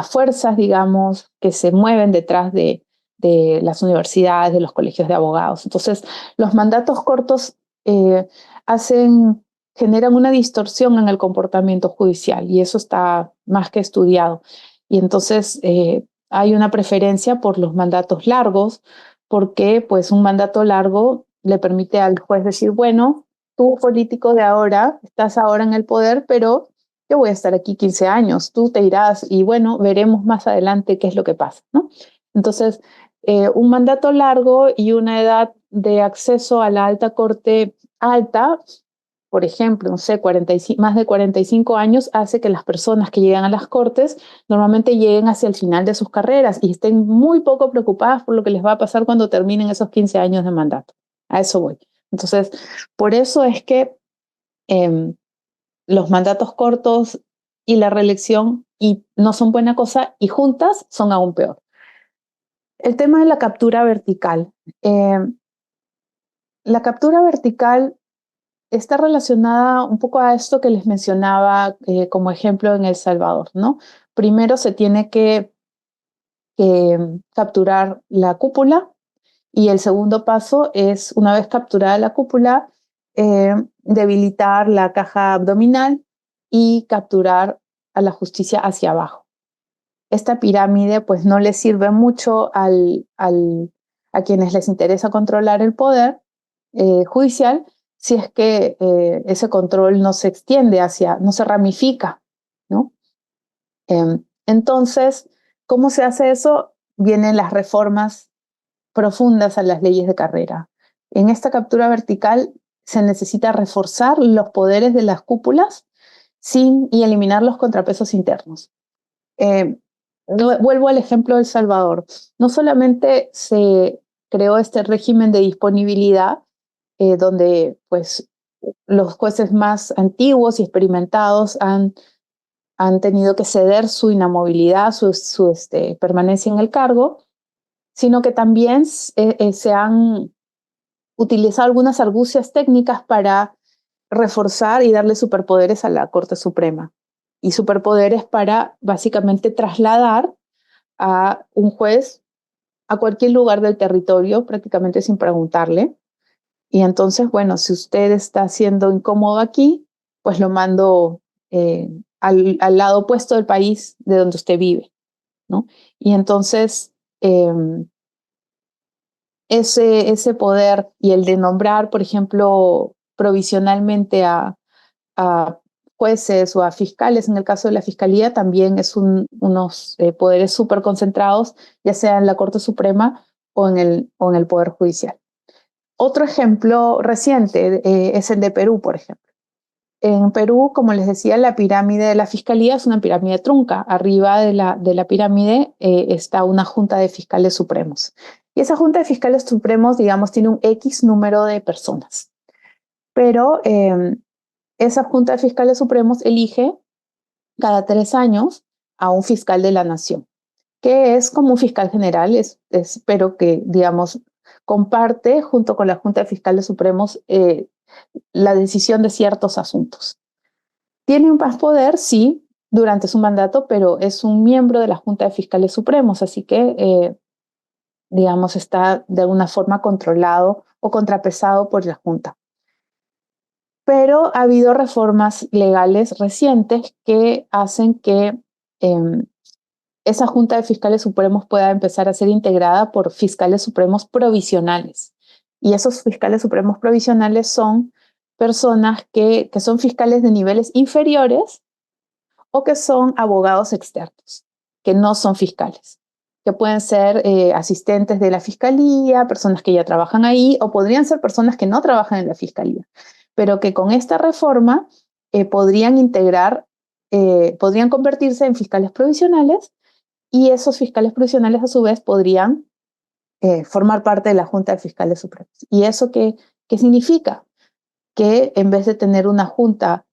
fuerzas, digamos, que se mueven detrás de las universidades, de los colegios de abogados. Entonces, los mandatos cortos generan una distorsión en el comportamiento judicial, y eso está más que estudiado. Y entonces hay una preferencia por los mandatos largos, porque pues un mandato largo le permite al juez decir, bueno, tú político de ahora, estás ahora en el poder, pero yo voy a estar aquí 15 años, tú te irás y bueno, veremos más adelante qué es lo que pasa, ¿no? Entonces, un mandato largo y una edad de acceso a la alta corte alta, por ejemplo, no sé, más de 45 años, hace que las personas que llegan a las cortes normalmente lleguen hacia el final de sus carreras y estén muy poco preocupadas por lo que les va a pasar cuando terminen esos 15 años de mandato. A eso voy. Entonces, por eso es que los mandatos cortos y la reelección y no son buena cosa, y juntas son aún peor. El tema de la captura vertical. La captura vertical está relacionada un poco a esto que les mencionaba como ejemplo en El Salvador, ¿no? Primero se tiene que capturar la cúpula, y el segundo paso es, una vez capturada la cúpula, debilitar la caja abdominal y capturar a la justicia hacia abajo. Esta pirámide pues no le sirve mucho a quienes les interesa controlar el poder judicial, si es que ese control no se extiende no se ramifica, ¿no? Entonces, ¿cómo se hace eso? Vienen las reformas profundas a las leyes de carrera. En esta captura vertical se necesita reforzar los poderes de las cúpulas y eliminar los contrapesos internos. Vuelvo al ejemplo de El Salvador. No solamente se creó este régimen de disponibilidad, donde pues, los jueces más antiguos y experimentados han tenido que ceder su inamovilidad, su permanencia en el cargo, sino que también se han utilizado algunas argucias técnicas para reforzar y darle superpoderes a la Corte Suprema. Y superpoderes para básicamente trasladar a un juez a cualquier lugar del territorio, prácticamente sin preguntarle. Y entonces, bueno, si usted está siendo incómodo aquí, pues lo mando al lado opuesto del país de donde usted vive, ¿no? Y entonces, ese poder y el de nombrar, por ejemplo, provisionalmente a jueces o a fiscales, en el caso de la fiscalía, también es unos poderes súper concentrados, ya sea en la Corte Suprema o en el Poder Judicial. Otro ejemplo reciente es el de Perú, por ejemplo. En Perú, como les decía, la pirámide de la fiscalía es una pirámide trunca. Arriba de la pirámide está una junta de fiscales supremos. Y esa junta de fiscales supremos, digamos, tiene un X número de personas. Pero esa junta de fiscales supremos elige cada 3 años a un fiscal de la nación, que es como un fiscal general, pero que, digamos, comparte junto con la Junta de Fiscales Supremos la decisión de ciertos asuntos. Tiene un más poder, sí, durante su mandato, pero es un miembro de la Junta de Fiscales Supremos, así que, digamos, está de alguna forma controlado o contrapesado por la Junta. Pero ha habido reformas legales recientes que hacen que esa Junta de Fiscales Supremos pueda empezar a ser integrada por fiscales supremos provisionales. Y esos fiscales supremos provisionales son personas que son fiscales de niveles inferiores o que son abogados externos, que no son fiscales, que pueden ser asistentes de la fiscalía, personas que ya trabajan ahí, o podrían ser personas que no trabajan en la fiscalía, pero que con esta reforma podrían convertirse en fiscales provisionales, y esos fiscales provisionales a su vez podrían formar parte de la Junta de Fiscales Supremos. ¿Y eso qué significa? Que en vez de tener una junta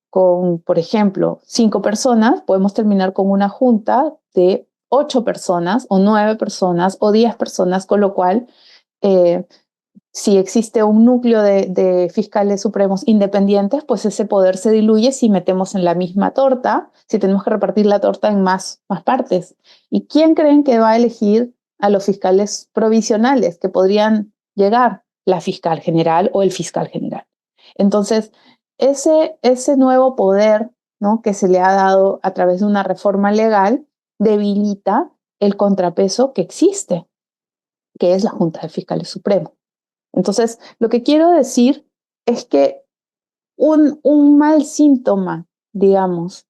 con, por ejemplo, 5 personas, podemos terminar con una junta de 8 personas o 9 personas o 10 personas, con lo cual si existe un núcleo de fiscales supremos independientes, pues ese poder se diluye si metemos en la misma torta, si tenemos que repartir la torta en más partes. ¿Y quién creen que va a elegir a los fiscales provisionales que podrían llegar? La fiscal general o el fiscal general. Entonces, ese nuevo poder, ¿no?, que se le ha dado a través de una reforma legal debilita el contrapeso que existe, que es la Junta de Fiscales Supremos. Entonces, lo que quiero decir es que un mal síntoma, digamos,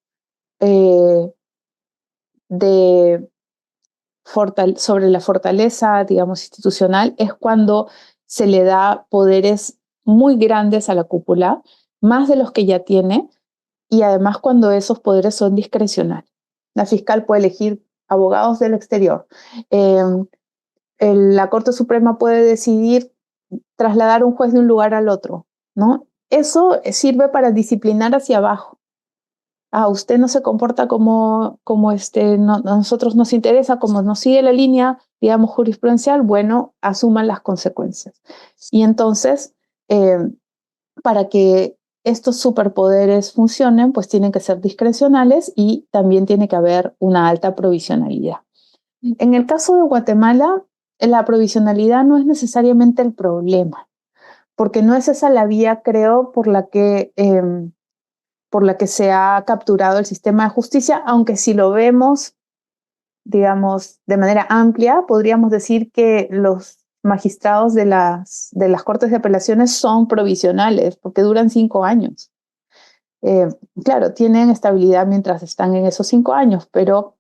sobre la fortaleza, digamos, institucional, es cuando se le da poderes muy grandes a la cúpula, más de los que ya tiene, y además cuando esos poderes son discrecionales. La fiscal puede elegir abogados del exterior. La Corte Suprema puede decidir trasladar un juez de un lugar al otro, ¿no? Eso sirve para disciplinar hacia abajo. Usted no se comporta como a nosotros nos interesa, como nos sigue la línea, digamos, jurisprudencial, bueno, asuman las consecuencias. Y entonces, para que estos superpoderes funcionen, pues tienen que ser discrecionales y también tiene que haber una alta provisionalidad. En el caso de Guatemala, la provisionalidad no es necesariamente el problema, porque no es esa la vía, creo, por la que se ha capturado el sistema de justicia, aunque si lo vemos, digamos, de manera amplia, podríamos decir que los magistrados de las Cortes de Apelaciones son provisionales, porque duran 5 años. Claro, tienen estabilidad mientras están en esos 5 años, pero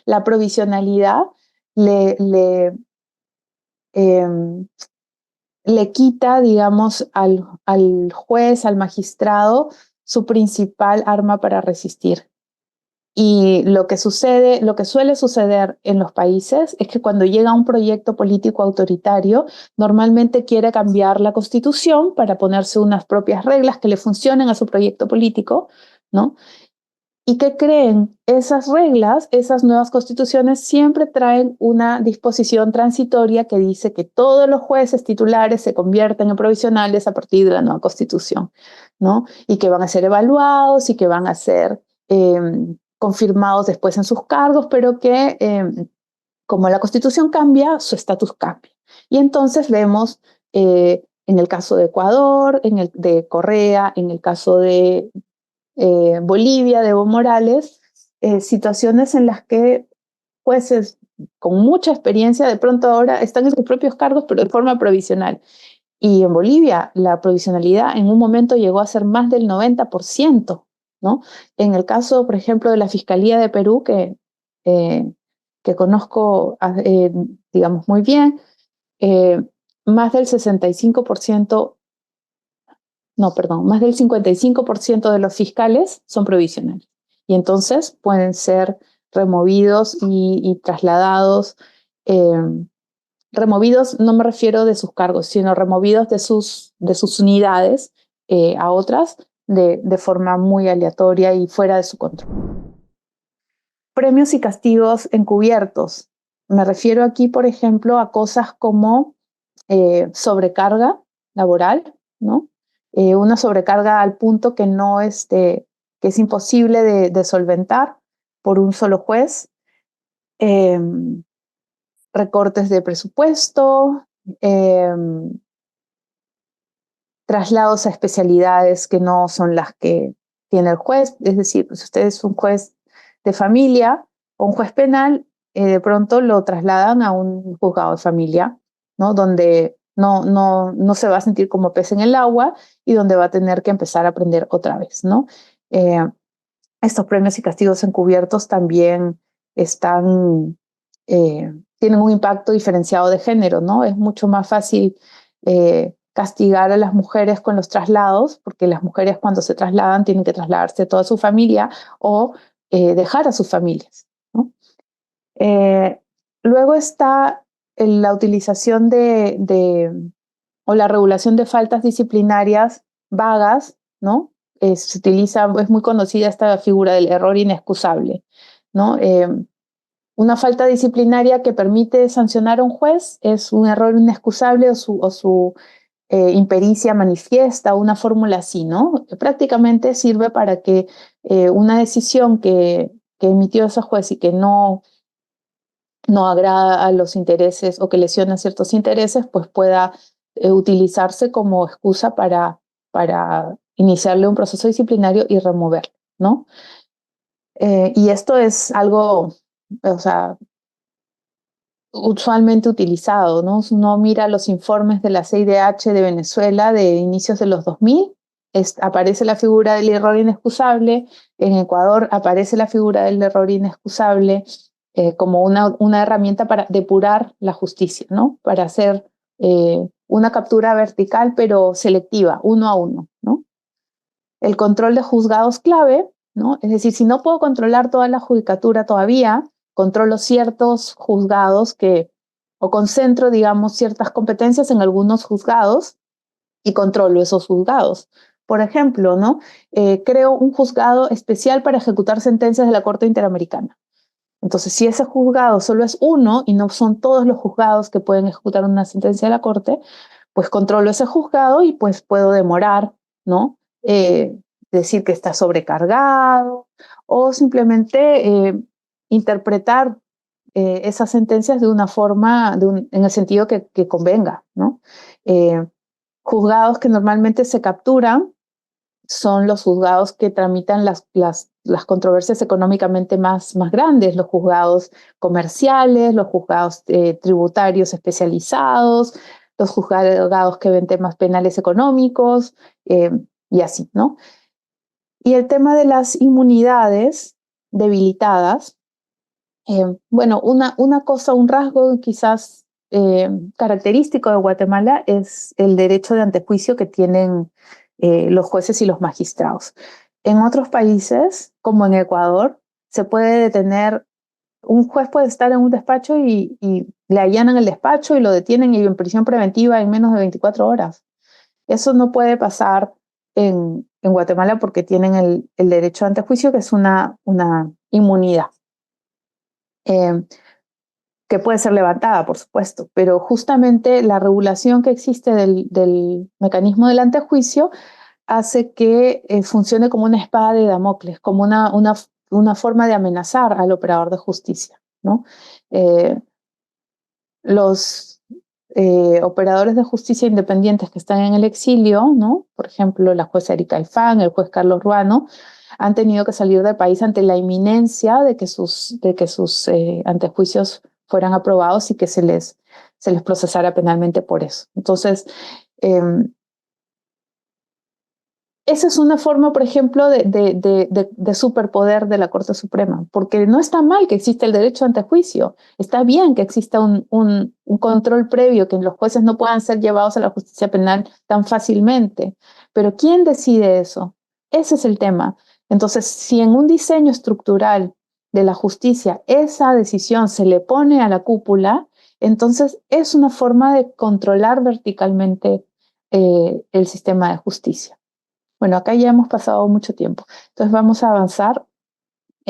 la provisionalidad le quita, digamos, al juez, al magistrado, su principal arma para resistir. Y lo que suele suceder en los países es que cuando llega un proyecto político autoritario, normalmente quiere cambiar la constitución para ponerse unas propias reglas que le funcionen a su proyecto político, ¿no? ¿Y qué creen? Esas reglas, esas nuevas constituciones siempre traen una disposición transitoria que dice que todos los jueces titulares se convierten en provisionales a partir de la nueva constitución, ¿no? Y que van a ser evaluados y que van a ser confirmados después en sus cargos, pero que como la constitución cambia, su estatus cambia. Y entonces vemos en el caso de Ecuador, de Correa, en el caso de Bolivia, de Evo Morales, situaciones en las que jueces con mucha experiencia de pronto ahora están en sus propios cargos, pero de forma provisional. Y en Bolivia la provisionalidad en un momento llegó a ser más del 90%, ¿no? En el caso, por ejemplo, de la Fiscalía de Perú, que conozco, digamos, muy bien, más del 65%, más del 55% de los fiscales son provisionales. Y entonces pueden ser removidos y trasladados. Removidos no me refiero de sus cargos, sino removidos de sus unidades a otras de forma muy aleatoria y fuera de su control. Premios y castigos encubiertos. Me refiero aquí, por ejemplo, a cosas como sobrecarga laboral, ¿no? Una sobrecarga al punto que que es imposible de solventar por un solo juez, recortes de presupuesto, traslados a especialidades que no son las que tiene el juez, es decir, si usted es un juez de familia o un juez penal, de pronto lo trasladan a un juzgado de familia, ¿no? Donde no se va a sentir como pez en el agua y donde va a tener que empezar a aprender otra vez, ¿no? Estos premios y castigos encubiertos también tienen un impacto diferenciado de género, ¿no? Es mucho más fácil castigar a las mujeres con los traslados, porque las mujeres cuando se trasladan tienen que trasladarse toda su familia o dejar a sus familias, ¿no? Luego está la utilización o la regulación de faltas disciplinarias vagas, ¿no? Es muy conocida esta figura del error inexcusable, ¿no? una falta disciplinaria que permite sancionar a un juez es un error inexcusable o su impericia manifiesta, una fórmula así, ¿no? Prácticamente sirve para que una decisión que emitió ese juez y que no agrada a los intereses o que lesiona ciertos intereses, pues pueda utilizarse como excusa para iniciarle un proceso disciplinario y removerlo, ¿no? Y esto es algo, o sea, usualmente utilizado, ¿no? Si uno mira los informes de la CIDH de Venezuela de inicios de los 2000, aparece la figura del error inexcusable, en Ecuador aparece la figura del error inexcusable como una herramienta para depurar la justicia, ¿no? Para hacer una captura vertical pero selectiva, uno a uno, ¿no? El control de juzgados clave, ¿no? Es decir, si no puedo controlar toda la judicatura todavía, controlo ciertos juzgados o concentro, digamos, ciertas competencias en algunos juzgados y controlo esos juzgados. Por ejemplo, ¿no? Creo un juzgado especial para ejecutar sentencias de la Corte Interamericana. Entonces, si ese juzgado solo es uno y no son todos los juzgados que pueden ejecutar una sentencia de la Corte, pues controlo ese juzgado y pues puedo demorar, ¿no? Decir que está sobrecargado o simplemente interpretar esas sentencias de una forma, en el sentido que convenga, ¿no? Juzgados que normalmente se capturan son los juzgados que tramitan las controversias económicamente más grandes, los juzgados comerciales, los juzgados tributarios especializados, los juzgados que ven temas penales económicos y así, ¿no? Y el tema de las inmunidades debilitadas, bueno, una cosa, un rasgo quizás característico de Guatemala es el derecho de antejuicio que tienen los jueces y los magistrados. En otros países, como en Ecuador, se puede detener, un juez puede estar en un despacho y le allanan el despacho y lo detienen y en prisión preventiva en menos de 24 horas. Eso no puede pasar en Guatemala porque tienen el derecho de antejuicio, que es una inmunidad. Que puede ser levantada, por supuesto, pero justamente la regulación que existe del mecanismo del antejuicio hace que funcione como una espada de Damocles, como una forma de amenazar al operador de justicia, ¿no? Los operadores de justicia independientes que están en el exilio, ¿no? Por ejemplo, la jueza Erika Ifán, el juez Carlos Ruano, han tenido que salir del país ante la inminencia de que sus antejuicios fueran aprobados y que se les procesara penalmente por eso. Entonces, esa es una forma, por ejemplo, de superpoder de la Corte Suprema, porque no está mal que exista el derecho a antejuicio, está bien que exista un control previo, que los jueces no puedan ser llevados a la justicia penal tan fácilmente, pero ¿quién decide eso? Ese es el tema. Entonces, si en un diseño estructural de la justicia esa decisión se le pone a la cúpula, entonces es una forma de controlar verticalmente el sistema de justicia. Bueno, acá ya hemos pasado mucho tiempo, entonces vamos a avanzar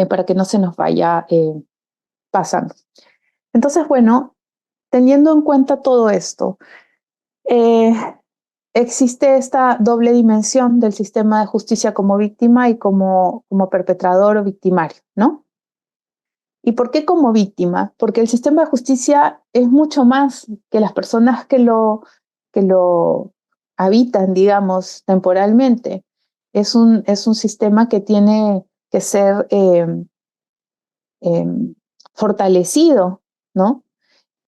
para que no se nos vaya pasando. Entonces, bueno, teniendo en cuenta todo esto, existe esta doble dimensión del sistema de justicia como víctima y como perpetrador o victimario, ¿no? ¿Y por qué como víctima? Porque el sistema de justicia es mucho más que las personas que lo habitan, digamos, temporalmente. Es un sistema que tiene que ser fortalecido, ¿no?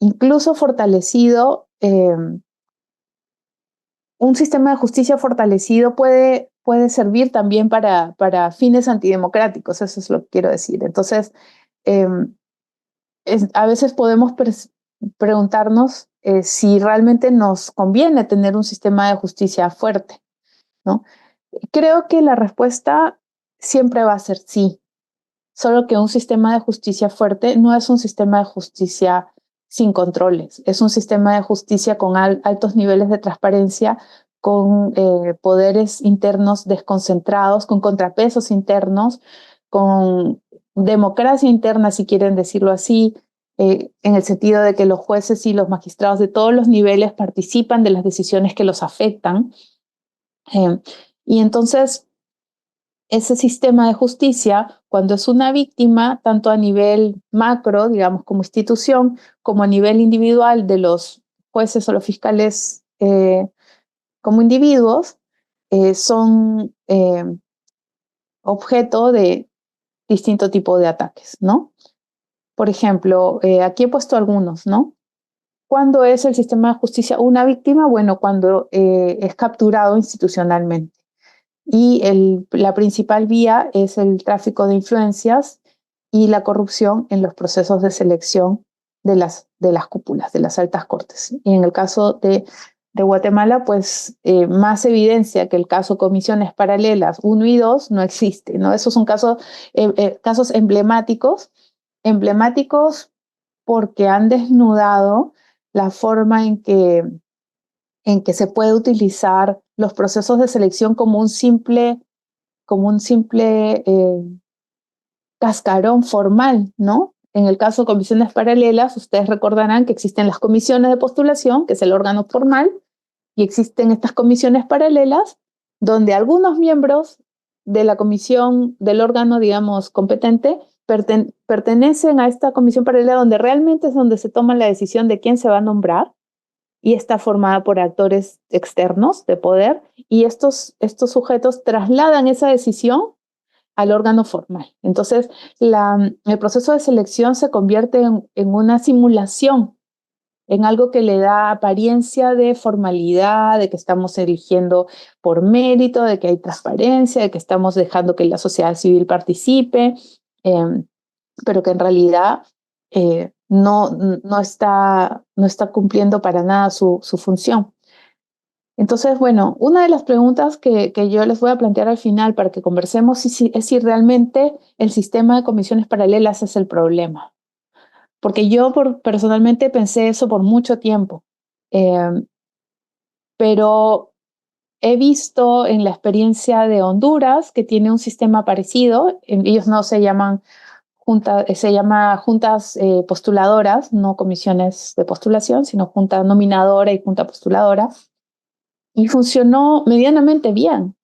Incluso fortalecido, un sistema de justicia fortalecido puede servir también para fines antidemocráticos, eso es lo que quiero decir. Entonces, a veces podemos preguntarnos si realmente nos conviene tener un sistema de justicia fuerte, ¿no? Creo que la respuesta siempre va a ser sí, solo que un sistema de justicia fuerte no es un sistema de justicia sin controles, es un sistema de justicia con altos niveles de transparencia, con poderes internos desconcentrados, con contrapesos internos, con democracia interna, si quieren decirlo así, en el sentido de que los jueces y los magistrados de todos los niveles participan de las decisiones que los afectan. Y entonces, ese sistema de justicia, cuando es una víctima, tanto a nivel macro, digamos, como institución, como a nivel individual de los jueces o los fiscales como individuos, son objeto de distinto tipo de ataques, ¿no? Por ejemplo, aquí he puesto algunos, ¿no? ¿Cuándo es el sistema de justicia una víctima? Bueno, cuando es capturado institucionalmente. Y la principal vía es el tráfico de influencias y la corrupción en los procesos de selección de las cúpulas, de las altas cortes. Y en el caso de Guatemala, pues más evidencia que el caso Comisiones Paralelas 1 y 2 no existe, ¿no? Esos son casos emblemáticos porque han desnudado la forma en que se puede utilizar los procesos de selección como un simple cascarón formal, ¿no? En el caso de comisiones paralelas, ustedes recordarán que existen las comisiones de postulación, que es el órgano formal, y existen estas comisiones paralelas, donde algunos miembros de la comisión, del órgano, digamos, competente, pertenecen a esta comisión paralela, donde realmente es donde se toma la decisión de quién se va a nombrar, y está formada por actores externos de poder, y estos sujetos trasladan esa decisión al órgano formal. Entonces, el proceso de selección se convierte en una simulación, en algo que le da apariencia de formalidad, de que estamos eligiendo por mérito, de que hay transparencia, de que estamos dejando que la sociedad civil participe, pero que en realidad no está cumpliendo para nada su función. Entonces, bueno, una de las preguntas que yo les voy a plantear al final para que conversemos es si realmente el sistema de comisiones paralelas es el problema. Porque yo personalmente pensé eso por mucho tiempo, pero he visto en la experiencia de Honduras, que tiene un sistema parecido, ellos no se llaman se llama juntas postuladoras, no comisiones de postulación, sino junta nominadora y junta postuladora, y funcionó medianamente bien.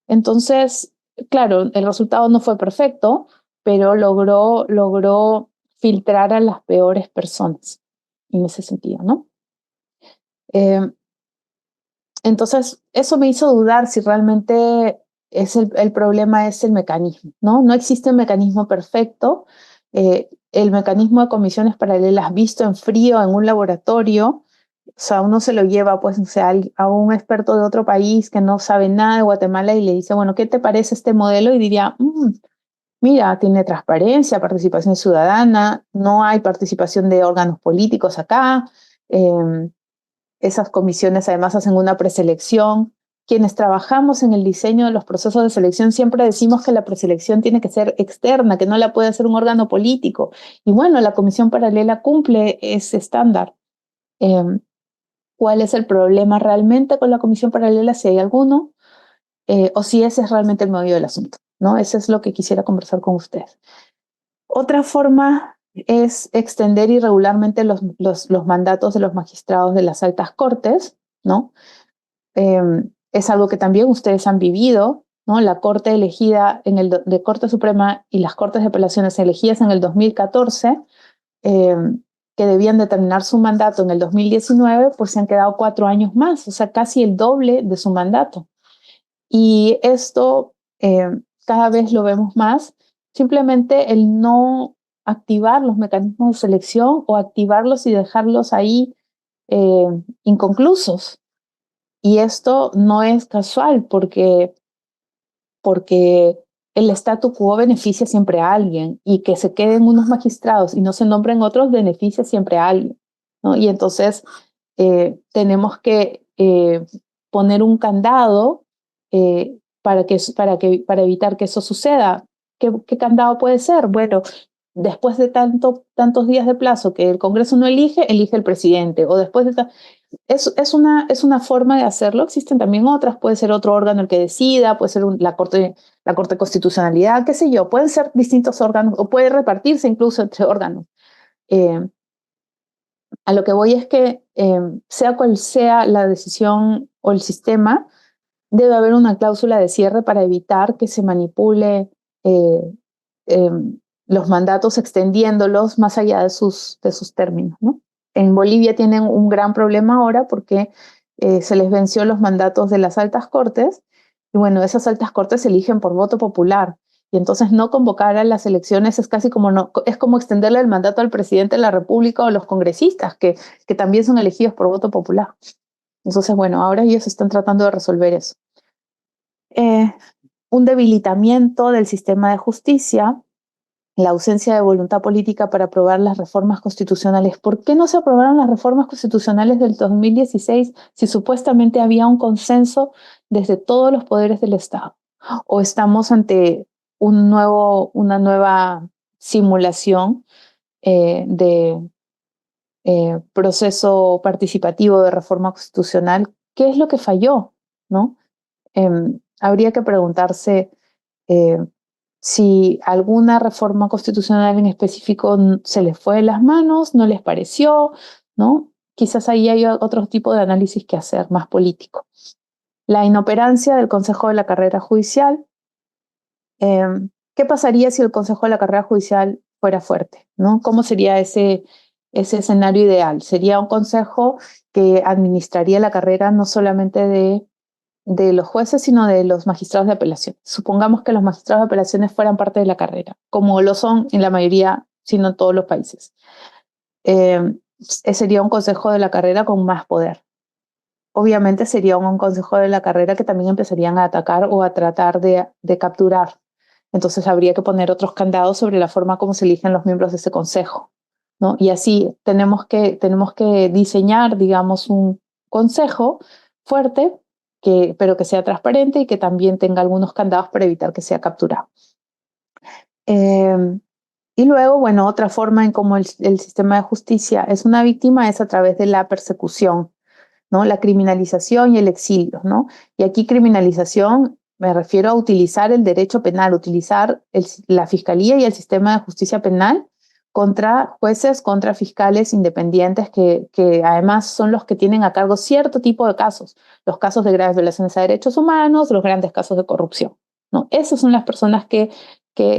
Entonces, claro, el resultado no fue perfecto, pero logró filtrar a las peores personas en ese sentido, ¿no? Entonces, eso me hizo dudar si realmente el problema es el mecanismo, ¿no? No existe un mecanismo perfecto. El mecanismo de comisiones paralelas visto en frío en un laboratorio, o sea, uno se lo lleva, pues, o sea, a un experto de otro país que no sabe nada de Guatemala y le dice, bueno, ¿qué te parece este modelo? Y diría, mira, tiene transparencia, participación ciudadana, no hay participación de órganos políticos acá. Esas comisiones además hacen una preselección. Quienes trabajamos en el diseño de los procesos de selección siempre decimos que la preselección tiene que ser externa, que no la puede hacer un órgano político. Y bueno, la comisión paralela cumple ese estándar. ¿Cuál es el problema realmente con la comisión paralela, si hay alguno? O si ese es realmente el meollo del asunto, ¿no? Eso es lo que quisiera conversar con ustedes. Otra forma es extender irregularmente los mandatos de los magistrados de las altas cortes, ¿no? Es algo que también ustedes han vivido, ¿no? La Corte elegida de Corte Suprema y las Cortes de Apelaciones elegidas en el 2014, que debían de terminar su mandato en el 2019, pues se han quedado 4 años más, o sea, casi el doble de su mandato. Y esto cada vez lo vemos más, simplemente el no activar los mecanismos de selección o activarlos y dejarlos ahí inconclusos. Y esto no es casual porque el statu quo beneficia siempre a alguien, y que se queden unos magistrados y no se nombren otros beneficia siempre a alguien, ¿no? Y entonces tenemos que poner un candado para evitar que eso suceda. ¿Qué candado puede ser? Bueno, después de tantos días de plazo que el Congreso no elige el presidente, o después de es una forma de hacerlo. Existen también otras, puede ser otro órgano el que decida, puede ser la Corte de Constitucionalidad, qué sé yo, pueden ser distintos órganos, o puede repartirse incluso entre órganos. A lo que voy es que, sea cual sea la decisión o el sistema, debe haber una cláusula de cierre para evitar que se manipule eh, eh, los mandatos extendiéndolos más allá de sus términos, ¿no? En Bolivia tienen un gran problema ahora porque se les venció los mandatos de las altas cortes y bueno, esas altas cortes se eligen por voto popular y entonces no convocar a las elecciones es casi como, no, es como extenderle el mandato al presidente de la República o a los congresistas que también son elegidos por voto popular. Entonces, bueno, ahora ellos están tratando de resolver eso. Un debilitamiento del sistema de justicia, la ausencia de voluntad política para aprobar las reformas constitucionales. ¿Por qué no se aprobaron las reformas constitucionales del 2016 si supuestamente había un consenso desde todos los poderes del Estado? ¿O estamos ante una nueva simulación de proceso participativo de reforma constitucional? ¿Qué es lo que falló? ¿No? Habría que preguntarse si alguna reforma constitucional en específico se les fue de las manos, no les pareció, ¿no? Quizás ahí hay otro tipo de análisis que hacer, más político. La inoperancia del Consejo de la Carrera Judicial. ¿Qué pasaría si el Consejo de la Carrera Judicial fuera fuerte, ¿no? ¿Cómo sería ese escenario ideal? Sería un consejo que administraría la carrera no solamente de los jueces, sino de los magistrados de apelación. Supongamos que los magistrados de apelaciones fueran parte de la carrera, como lo son en la mayoría, sino en todos los países. Sería un consejo de la carrera con más poder. Obviamente sería un consejo de la carrera que también empezarían a atacar o a tratar de capturar. Entonces habría que poner otros candados sobre la forma como se eligen los miembros de ese consejo, ¿no? Y así tenemos que diseñar, digamos, un consejo fuerte, pero que sea transparente y que también tenga algunos candados para evitar que sea capturado. Y luego, bueno, otra forma en cómo el sistema de justicia es una víctima es a través de la persecución, ¿no? La criminalización y el exilio, ¿no? Y aquí criminalización me refiero a utilizar el derecho penal, utilizar la fiscalía y el sistema de justicia penal contra jueces, contra fiscales independientes que además son los que tienen a cargo cierto tipo de casos, los casos de graves violaciones a derechos humanos, los grandes casos de corrupción, ¿no? Esas son las personas que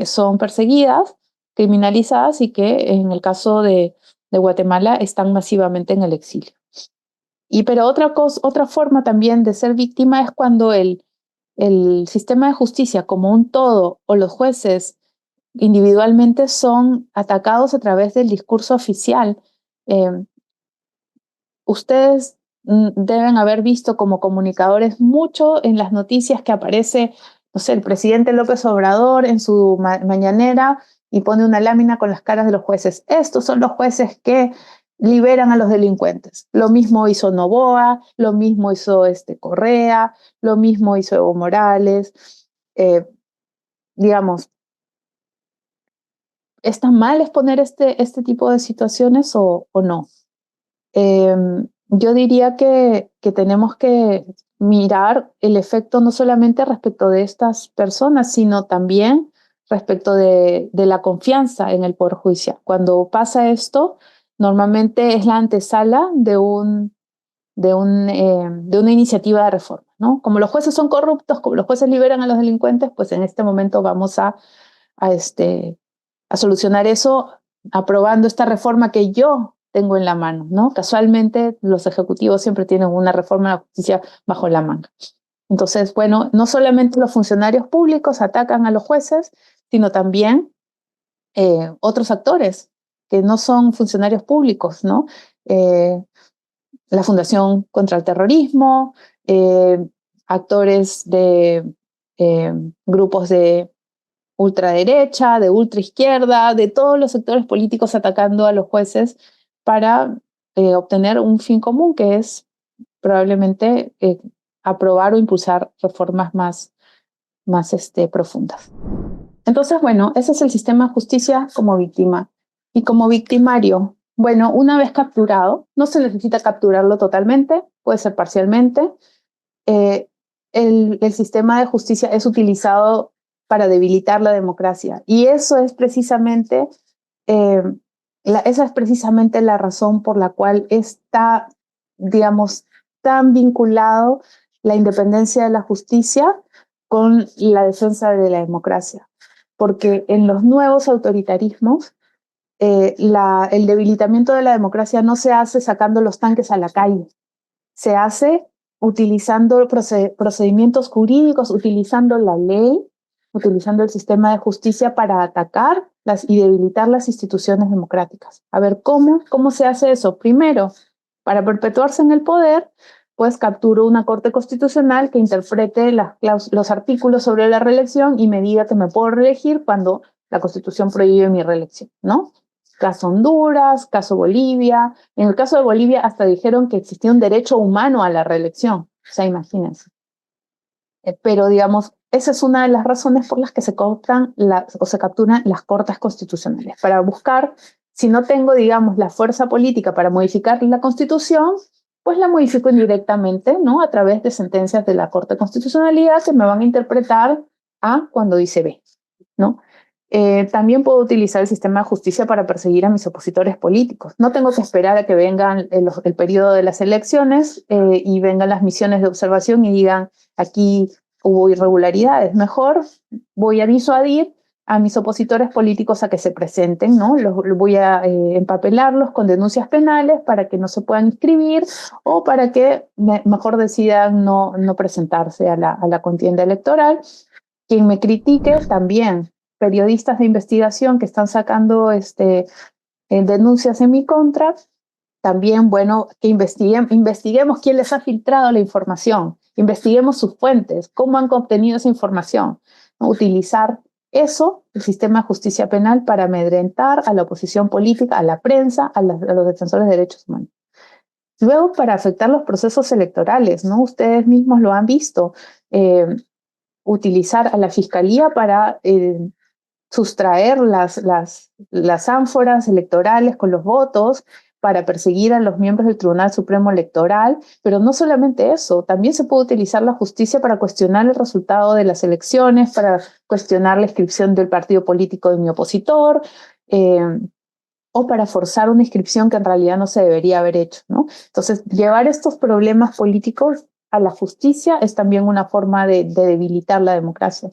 son perseguidas, criminalizadas y que en el caso de Guatemala están masivamente en el exilio. Pero otra forma también de ser víctima es cuando el sistema de justicia como un todo o los jueces individualmente son atacados a través del discurso oficial. Ustedes deben haber visto como comunicadores mucho en las noticias que aparece, no sé, el presidente López Obrador en su mañanera y pone una lámina con las caras de los jueces. Estos son los jueces que liberan a los delincuentes. Lo mismo hizo Noboa, lo mismo hizo Correa, lo mismo hizo Evo Morales. Digamos, ¿está mal exponer este tipo de situaciones o no? Yo diría que tenemos que mirar el efecto no solamente respecto de estas personas, sino también respecto de la confianza en el Poder Judicial. Cuando pasa esto, normalmente es la antesala de una iniciativa de reforma, ¿no? Como los jueces son corruptos, como los jueces liberan a los delincuentes, pues en este momento vamos a solucionar eso aprobando esta reforma que yo tengo en la mano, ¿no? Casualmente los ejecutivos siempre tienen una reforma de la justicia bajo la manga. Entonces, bueno, no solamente los funcionarios públicos atacan a los jueces, sino también otros actores que no son funcionarios públicos, ¿no? La Fundación contra el Terrorismo, actores de grupos de ultraderecha, de ultraizquierda, de todos los sectores políticos atacando a los jueces para obtener un fin común, que es probablemente aprobar o impulsar reformas más profundas. Entonces, bueno, ese es el sistema de justicia como víctima. Y como victimario, bueno, una vez capturado, no se necesita capturarlo totalmente, puede ser parcialmente. eh, el sistema de justicia es utilizado para debilitar la democracia. Y eso es precisamente, eh, esa es precisamente la razón por la cual está, digamos, tan vinculado la independencia de la justicia con la defensa de la democracia. Porque en los nuevos autoritarismos, el debilitamiento de la democracia no se hace sacando los tanques a la calle, se hace utilizando procedimientos jurídicos, utilizando la ley, utilizando el sistema de justicia para atacar y debilitar las instituciones democráticas. A ver, ¿cómo se hace eso? Primero, para perpetuarse en el poder, pues capturo una corte constitucional que interprete los artículos sobre la reelección y me diga que me puedo reelegir cuando la Constitución prohíbe mi reelección, ¿no? Caso Honduras, caso Bolivia. En el caso de Bolivia hasta dijeron que existía un derecho humano a la reelección. O sea, imagínense. Pero digamos, esa es una de las razones por las que se capturan las cortes constitucionales, para buscar, si no tengo, digamos, la fuerza política para modificar la Constitución, pues la modifico indirectamente, ¿no? A través de sentencias de la Corte de Constitucionalidad que me van a interpretar A cuando dice B, ¿no? También puedo utilizar el sistema de justicia para perseguir a mis opositores políticos. No tengo que esperar a que vengan el periodo de las elecciones y vengan las misiones de observación y digan, aquí hubo irregularidades. Mejor voy a disuadir a mis opositores políticos a que se presenten, ¿no? Voy a empapelarlos con denuncias penales para que no se puedan inscribir o para que mejor decidan no presentarse a la contienda electoral. Quien me critique también, periodistas de investigación que están sacando denuncias en mi contra, también, bueno, que investiguemos quién les ha filtrado la información, investiguemos sus fuentes, cómo han obtenido esa información, ¿no? Utilizar eso, el sistema de justicia penal, para amedrentar a la oposición política, a la prensa, a los defensores de derechos humanos. Luego, para afectar los procesos electorales, ¿no? Ustedes mismos lo han visto, utilizar a la fiscalía para sustraer las ánforas electorales con los votos, para perseguir a los miembros del Tribunal Supremo Electoral, pero no solamente eso, también se puede utilizar la justicia para cuestionar el resultado de las elecciones, para cuestionar la inscripción del partido político de mi opositor, o para forzar una inscripción que en realidad no se debería haber hecho, ¿no? Entonces, llevar estos problemas políticos a la justicia es también una forma de debilitar la democracia.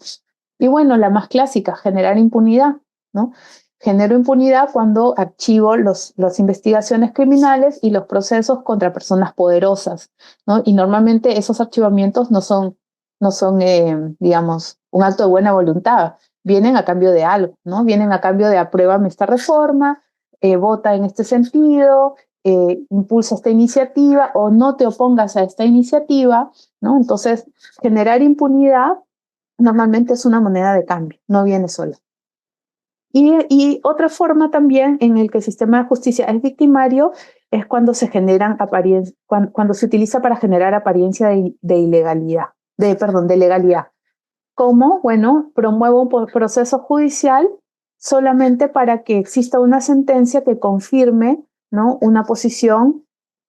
Y bueno, la más clásica, generar impunidad, ¿no? Genero impunidad cuando archivo las investigaciones criminales y los procesos contra personas poderosas, ¿no? Y normalmente esos archivamientos no son digamos, un acto de buena voluntad, vienen a cambio de algo, ¿no? Vienen a cambio de apruébame esta reforma, vota en este sentido, impulsa esta iniciativa o no te opongas a esta iniciativa, ¿no? Entonces, generar impunidad normalmente es una moneda de cambio, no viene sola. Y otra forma también en el que el sistema de justicia es victimario es cuando cuando se utiliza para generar apariencia de ilegalidad, de legalidad. ¿Cómo? Bueno, promuevo un proceso judicial solamente para que exista una sentencia que confirme, ¿no?, una posición,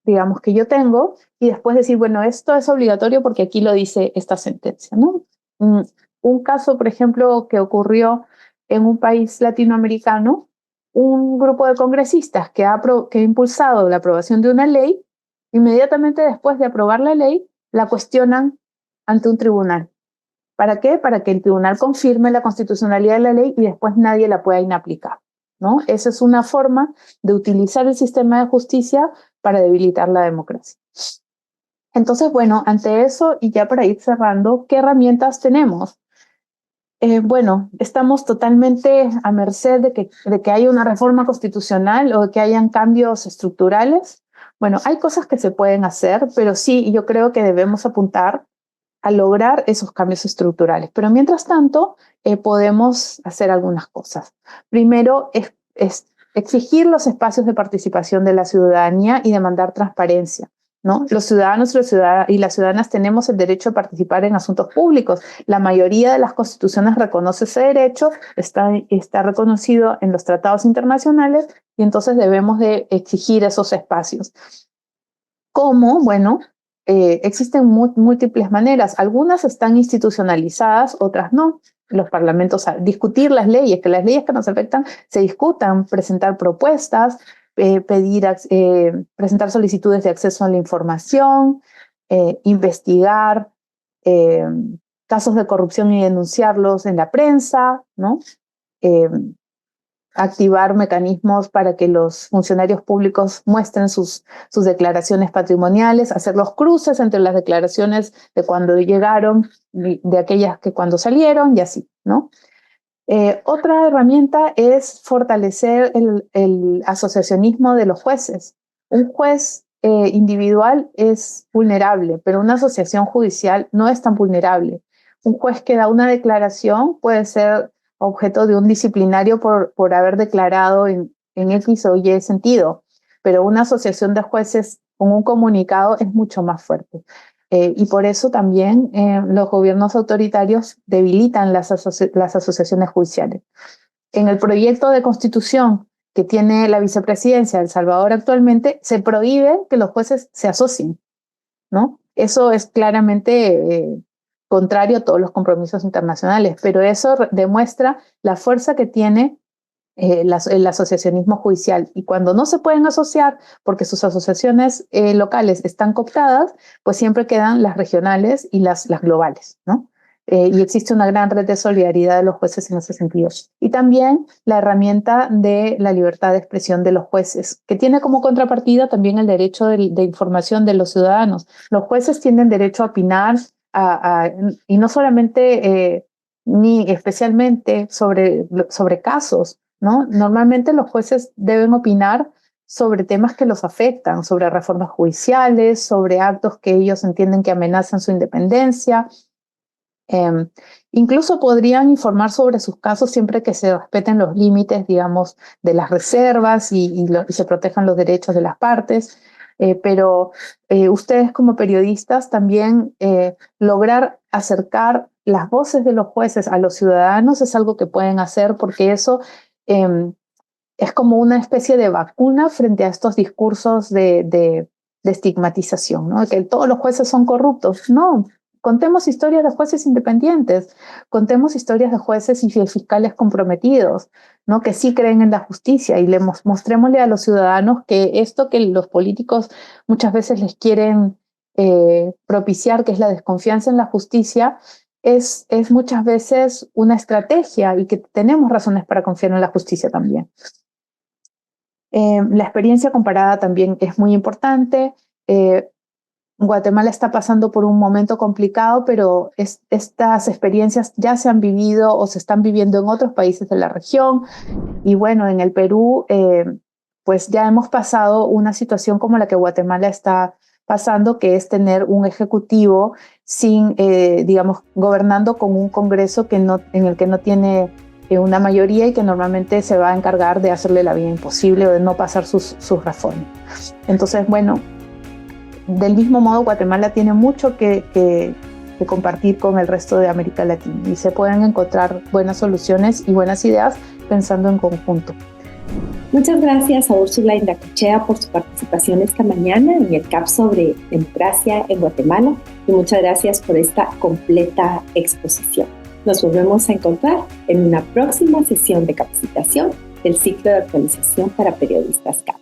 digamos, que yo tengo, y después decir, bueno, esto es obligatorio porque aquí lo dice esta sentencia, ¿no? Un caso, por ejemplo, que ocurrió en un país latinoamericano, un grupo de congresistas que ha impulsado la aprobación de una ley, inmediatamente después de aprobar la ley, la cuestionan ante un tribunal. ¿Para qué? Para que el tribunal confirme la constitucionalidad de la ley y después nadie la pueda inaplicar, ¿no? Esa es una forma de utilizar el sistema de justicia para debilitar la democracia. Entonces, bueno, ante eso, y ya para ir cerrando, ¿qué herramientas tenemos? Bueno, estamos totalmente a merced de que haya una reforma constitucional o de que hayan cambios estructurales. Bueno, hay cosas que se pueden hacer, pero sí, yo creo que debemos apuntar a lograr esos cambios estructurales. Pero mientras tanto, podemos hacer algunas cosas. Primero, es exigir los espacios de participación de la ciudadanía y demandar transparencia. ¿no? Los ciudadanos y las ciudadanas tenemos el derecho a participar en asuntos públicos. La mayoría de las constituciones reconoce ese derecho, está reconocido en los tratados internacionales y entonces debemos de exigir esos espacios. ¿Cómo? Bueno, existen múltiples maneras. Algunas están institucionalizadas, otras no. Los parlamentos, discutir las leyes, que las leyes que nos afectan se discutan, presentar propuestas, presentar solicitudes de acceso a la información, investigar casos de corrupción y denunciarlos en la prensa, ¿no? Activar mecanismos para que los funcionarios públicos muestren sus declaraciones patrimoniales, hacer los cruces entre las declaraciones de cuando llegaron, de aquellas que cuando salieron y así, ¿no? Otra herramienta es fortalecer el asociacionismo de los jueces. Un juez individual es vulnerable, pero una asociación judicial no es tan vulnerable. Un juez que da una declaración puede ser objeto de un disciplinario por haber declarado en X o Y sentido, pero una asociación de jueces con un comunicado es mucho más fuerte. Y por eso también los gobiernos autoritarios debilitan las asociaciones judiciales. En el proyecto de constitución que tiene la vicepresidencia de El Salvador actualmente, se prohíbe que los jueces se asocien, ¿no? Eso es claramente contrario a todos los compromisos internacionales, pero eso demuestra la fuerza que tiene el asociacionismo judicial. Y cuando no se pueden asociar porque sus asociaciones locales están cooptadas, pues siempre quedan las regionales y las globales, ¿no? Y existe una gran red de solidaridad de los jueces en ese sentido. Y también la herramienta de la libertad de expresión de los jueces, que tiene como contrapartida también el derecho de información de los ciudadanos. Los jueces tienen derecho a opinar, y no solamente ni especialmente sobre casos, ¿no? Normalmente los jueces deben opinar sobre temas que los afectan, sobre reformas judiciales, sobre actos que ellos entienden que amenazan su independencia. Incluso podrían informar sobre sus casos siempre que se respeten los límites, digamos, de las reservas y se protejan los derechos de las partes. Pero ustedes como periodistas también lograr acercar las voces de los jueces a los ciudadanos es algo que pueden hacer, porque eso es como una especie de vacuna frente a estos discursos de estigmatización, ¿no? Que todos los jueces son corruptos. No, contemos historias de jueces independientes, contemos historias de jueces y fiscales comprometidos, ¿no? Que sí creen en la justicia, y mostrémosle a los ciudadanos que esto que los políticos muchas veces les quieren propiciar, que es la desconfianza en la justicia, es muchas veces una estrategia y que tenemos razones para confiar en la justicia también. La experiencia comparada también es muy importante. Guatemala está pasando por un momento complicado, pero estas experiencias ya se han vivido o se están viviendo en otros países de la región. Y bueno, en el Perú, pues ya hemos pasado una situación como la que Guatemala está pasando, que es tener un ejecutivo digamos, gobernando con un Congreso en el que no tiene una mayoría y que normalmente se va a encargar de hacerle la vida imposible o de no pasar sus reformas. Entonces, bueno, del mismo modo, Guatemala tiene mucho que compartir con el resto de América Latina y se pueden encontrar buenas soluciones y buenas ideas pensando en conjunto. Muchas gracias a Úrsula Indacochea por su participación esta mañana en el CAP sobre democracia en Guatemala, y muchas gracias por esta completa exposición. Nos volvemos a encontrar en una próxima sesión de capacitación del ciclo de actualización para periodistas CAP.